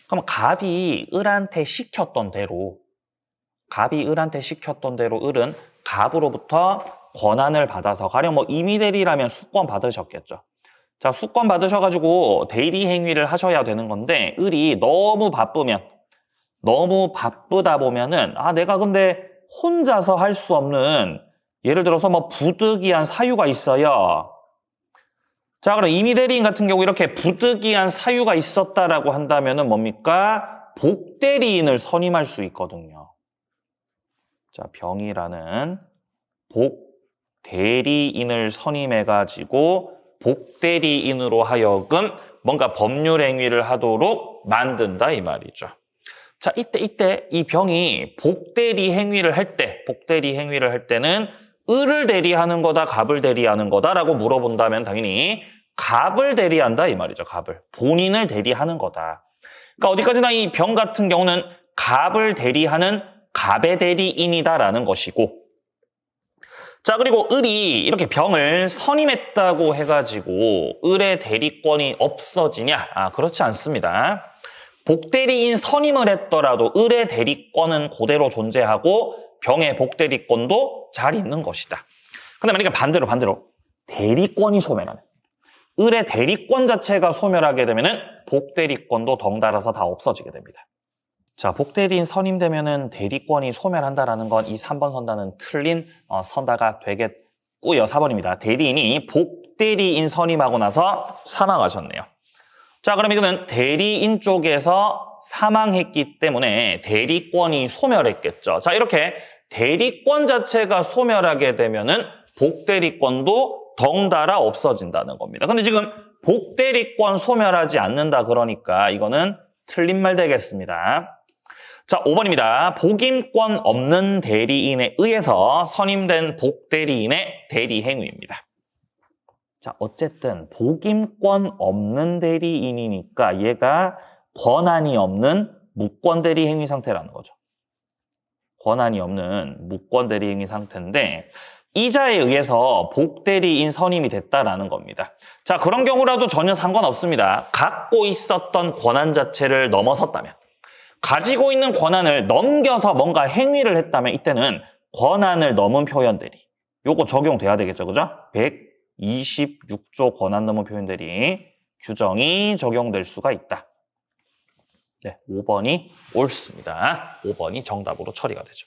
그럼 갑이 을한테 시켰던 대로 을은 갑으로부터 권한을 받아서 가령 이미 대리라면 수권 받으셨겠죠. 자, 수권 받으셔가지고 대리 행위를 하셔야 되는 건데 을이 너무 바쁘다 보면은 내가 근데 혼자서 할 수 없는 예를 들어서 부득이한 사유가 있어요. 자, 그럼 이미 대리인 같은 경우 이렇게 부득이한 사유가 있었다라고 한다면은 뭡니까? 복대리인을 선임할 수 있거든요. 자, 병이라는 복대리인을 선임해가지고 복대리인으로 하여금 뭔가 법률 행위를 하도록 만든다 이 말이죠. 자, 이때 이 병이 복대리 행위를 할 때는 을을 대리하는 거다, 갑을 대리하는 거다라고 물어본다면 당연히 갑을 대리한다 이 말이죠. 갑을. 본인을 대리하는 거다. 그러니까 어디까지나 이 병 같은 경우는 갑을 대리하는 갑의 대리인이다라는 것이고, 자, 그리고 을이 이렇게 병을 선임했다고 해가지고 을의 대리권이 없어지냐? 그렇지 않습니다. 복대리인 선임을 했더라도 을의 대리권은 그대로 존재하고 병의 복대리권도 잘 있는 것이다. 근데 만약에 반대로 대리권이 소멸하는, 을의 대리권 자체가 소멸하게 되면은 복대리권도 덩달아서 다 없어지게 됩니다. 자, 복대리인 선임되면은 대리권이 소멸한다라는 건 이 3번 선다는 틀린 선다가 있고요. 4번입니다. 대리인이 복대리인 선임하고 나서 사망하셨네요. 자, 그럼 이거는 대리인 쪽에서 사망했기 때문에 대리권이 소멸했겠죠. 자, 이렇게 대리권 자체가 소멸하게 되면은 복대리권도 덩달아 없어진다는 겁니다. 근데 지금 복대리권 소멸하지 않는다 그러니까 이거는 틀린 말 되겠습니다. 자, 5번입니다. 복임권 없는 대리인에 의해서 선임된 복대리인의 대리행위입니다. 자, 어쨌든 복임권 없는 대리인이니까 얘가 권한이 없는 무권 대리행위 상태라는 거죠. 권한이 없는 무권 대리행위 상태인데 이자에 의해서 복대리인 선임이 됐다라는 겁니다. 자, 그런 경우라도 전혀 상관없습니다. 갖고 있었던 권한 자체를 넘어섰다면, 가지고 있는 권한을 넘겨서 뭔가 행위를 했다면 이때는 권한을 넘은 표현 대리. 요거 적용돼야 되겠죠, 그죠? 126조 권한 넘은 표현 대리 규정이 적용될 수가 있다. 네, 5번이 옳습니다. 5번이 정답으로 처리가 되죠.